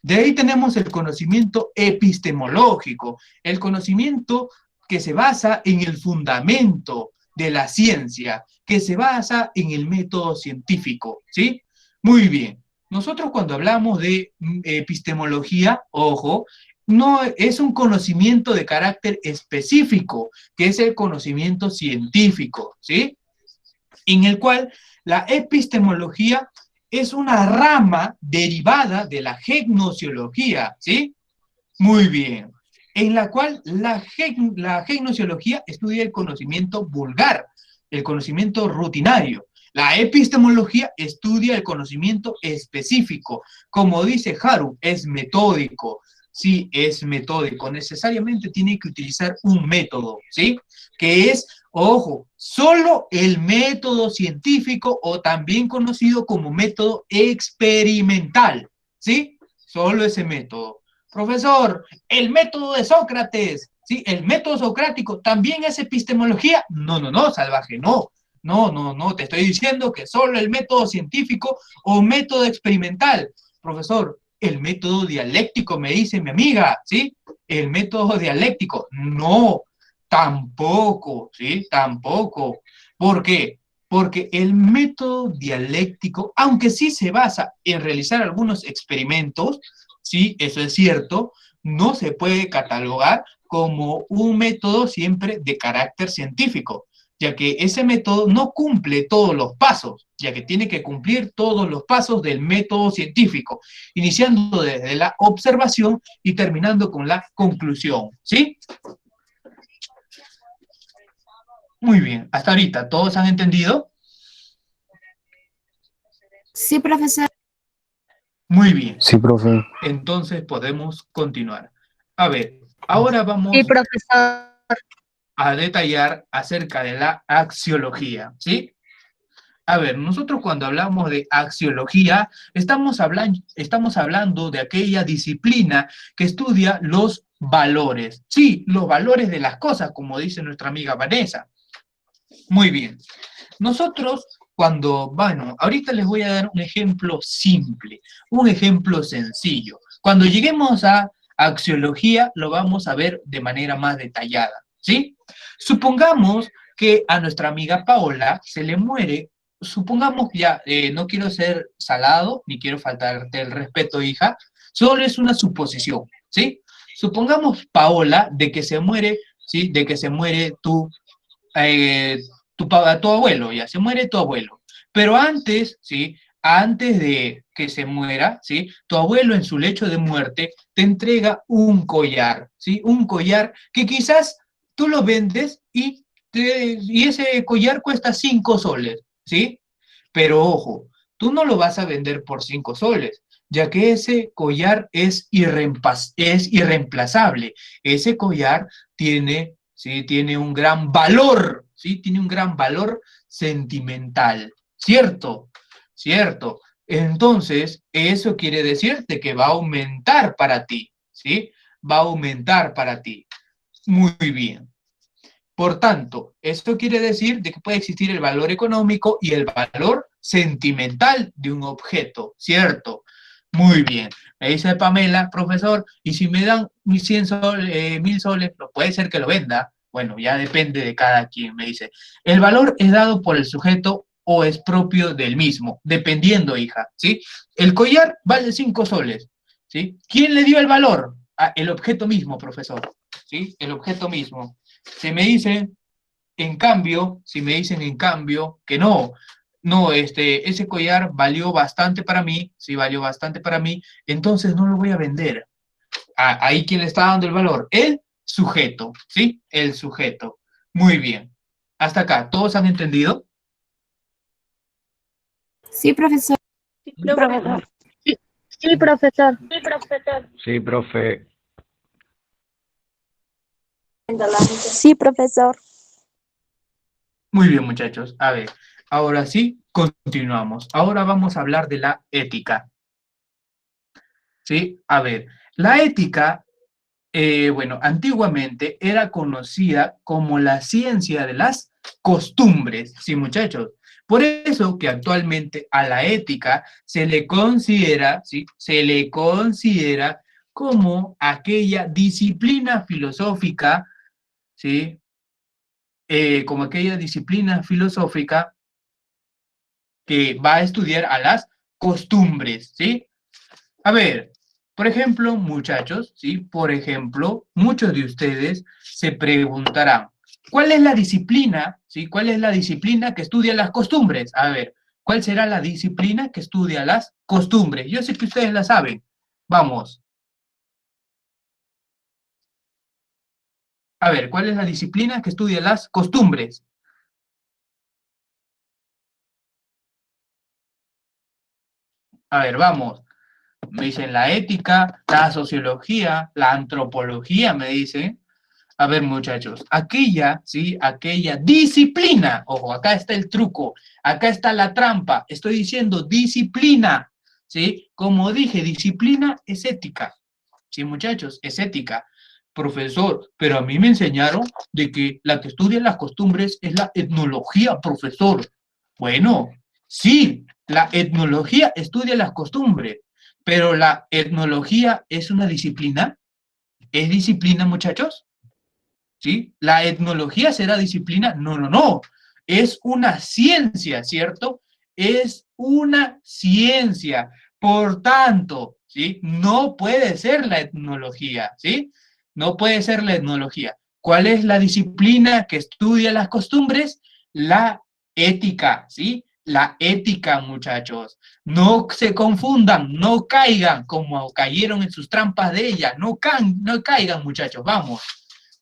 De ahí tenemos el conocimiento epistemológico, el conocimiento que se basa en el fundamento de la ciencia, que se basa en el método científico, ¿sí? Muy bien. Nosotros cuando hablamos de epistemología, ojo, no es un conocimiento de carácter específico, que es el conocimiento científico, ¿sí? En el cual la epistemología es una rama derivada de la gnosiología, ¿sí? Muy bien. En la cual la gnosiología estudia el conocimiento vulgar, el conocimiento rutinario. La epistemología estudia el conocimiento específico. Como dice Haru, es metódico. Sí, es metódico. Necesariamente tiene que utilizar un método, ¿sí? Que es, ojo, solo el método científico o también conocido como método experimental, ¿sí? Solo ese método. Profesor, el método de Sócrates, ¿sí? El método socrático también es epistemología. No, no, no, salvaje, no. No, no, no, te estoy diciendo que solo el método científico o método experimental. Profesor, el método dialéctico, me dice mi amiga, ¿sí? El método dialéctico, no, tampoco, ¿sí? Tampoco. ¿Por qué? Porque el método dialéctico, aunque sí se basa en realizar algunos experimentos, sí, eso es cierto, no se puede catalogar como un método siempre de carácter científico, ya que ese método no cumple todos los pasos, ya que tiene que cumplir todos los pasos del método científico, iniciando desde la observación y terminando con la conclusión, ¿sí? Muy bien, hasta ahorita, ¿todos han entendido? Sí, profesor. Muy bien. Sí, profe. Entonces podemos continuar. A ver, ahora vamos Sí, profesor. a detallar acerca de la axiología, ¿sí? A ver, nosotros cuando hablamos de axiología, estamos hablando de aquella disciplina que estudia los valores, sí, los valores de las cosas, como dice nuestra amiga Vanessa. Muy bien. Nosotros cuando, bueno, ahorita les voy a dar un ejemplo simple, un ejemplo sencillo. Cuando lleguemos a axiología, lo vamos a ver de manera más detallada, ¿sí? Supongamos que a nuestra amiga Paola se le muere, supongamos ya, no quiero ser salado, ni quiero faltarte el respeto, hija, solo es una suposición, ¿sí? Supongamos, Paola, de que se muere, ¿sí? De que se muere tu abuelo, ya, se muere tu abuelo. Pero antes, ¿sí? Antes de que se muera, ¿sí? Tu abuelo en su lecho de muerte te entrega un collar, ¿sí? Un collar que quizás tú lo vendes y ese collar cuesta 5 soles, ¿sí? Pero ojo, tú no lo vas a vender por 5 soles, ya que ese collar es irreemplazable. Ese collar tiene, ¿sí? Tiene un gran valor, ¿sí? Tiene un gran valor sentimental, ¿cierto? ¿Cierto? Entonces, eso quiere decirte que va a aumentar para ti, ¿sí? Va a aumentar para ti. Muy bien. Por tanto, esto quiere decir de que puede existir el valor económico y el valor sentimental de un objeto, ¿cierto? Muy bien. Me dice Pamela, profesor, y si me dan 1.000 soles, pues puede ser que lo venda. Bueno, ya depende de cada quien, me dice. El valor es dado por el sujeto o es propio del mismo, dependiendo, hija, ¿sí? El collar vale 5 soles, ¿sí? ¿Quién le dio el valor? Ah, el objeto mismo, profesor, ¿sí? El objeto mismo. Si me dicen, en cambio, si me dicen en cambio que no, ese collar valió bastante para mí, sí valió bastante para mí, entonces no lo voy a vender. Ahí quién le está dando el valor, el sujeto, ¿sí? El sujeto. Muy bien. Hasta acá, ¿todos han entendido? Sí, profesor. Sí, profesor. Sí, profesor. Sí, profe. Sí, profesor. Muy bien, muchachos. A ver, ahora sí, continuamos. Ahora vamos a hablar de la ética. ¿Sí? A ver, la ética, bueno, antiguamente era conocida como la ciencia de las costumbres, ¿sí, muchachos? Por eso que actualmente a la ética se le considera, ¿sí? Se le considera como aquella disciplina filosófica, ¿sí? Como aquella disciplina filosófica que va a estudiar a las costumbres, ¿sí? A ver, por ejemplo, muchachos, ¿sí? Por ejemplo, muchos de ustedes se preguntarán, ¿cuál es la disciplina, ¿sí? ¿Cuál es la disciplina que estudia las costumbres? A ver, ¿cuál será la disciplina que estudia las costumbres? Yo sé que ustedes la saben. Vamos. A ver, ¿cuál es la disciplina que estudia las costumbres? A ver, vamos. Me dicen la ética, la sociología, la antropología, me dicen. A ver, muchachos, aquella, ¿sí? Aquella disciplina, ojo, acá está el truco, acá está la trampa, estoy diciendo disciplina, ¿sí? Como dije, disciplina es ética, ¿sí, muchachos? Es ética. Profesor, pero a mí me enseñaron de que la que estudia las costumbres es la etnología, profesor. Bueno, sí, la etnología estudia las costumbres, pero la etnología es una disciplina. ¿Es disciplina, muchachos? ¿Sí? ¿La etnología será disciplina? No, no, no. Es una ciencia, ¿cierto? Es una ciencia. Por tanto, ¿sí? No puede ser la etnología, ¿sí? No puede ser la etnología. ¿Cuál es la disciplina que estudia las costumbres? La ética, ¿sí? La ética, muchachos. No se confundan, no caigan como cayeron en sus trampas de ella. No caigan, muchachos, vamos.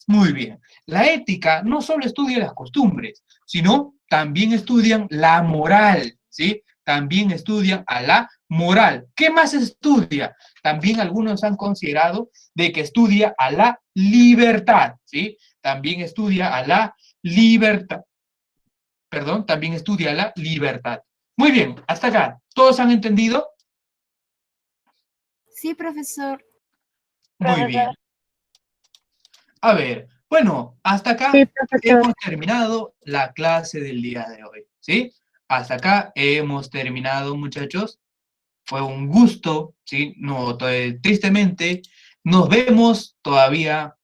Muy bien. La ética no solo estudia las costumbres, sino también estudian la moral, ¿sí? También estudian a la moral. ¿Qué más estudia? También algunos han considerado de que estudia a la libertad, ¿sí? También estudia a la libertad. Perdón, también estudia la libertad. Muy bien, hasta acá. ¿Todos han entendido? Sí, profesor. Muy bien. A ver, bueno, hasta acá Sí, profesor. hemos terminado la clase del día de hoy, ¿sí? Hasta acá hemos terminado, muchachos. Fue un gusto, ¿sí? No, tristemente, nos vemos todavía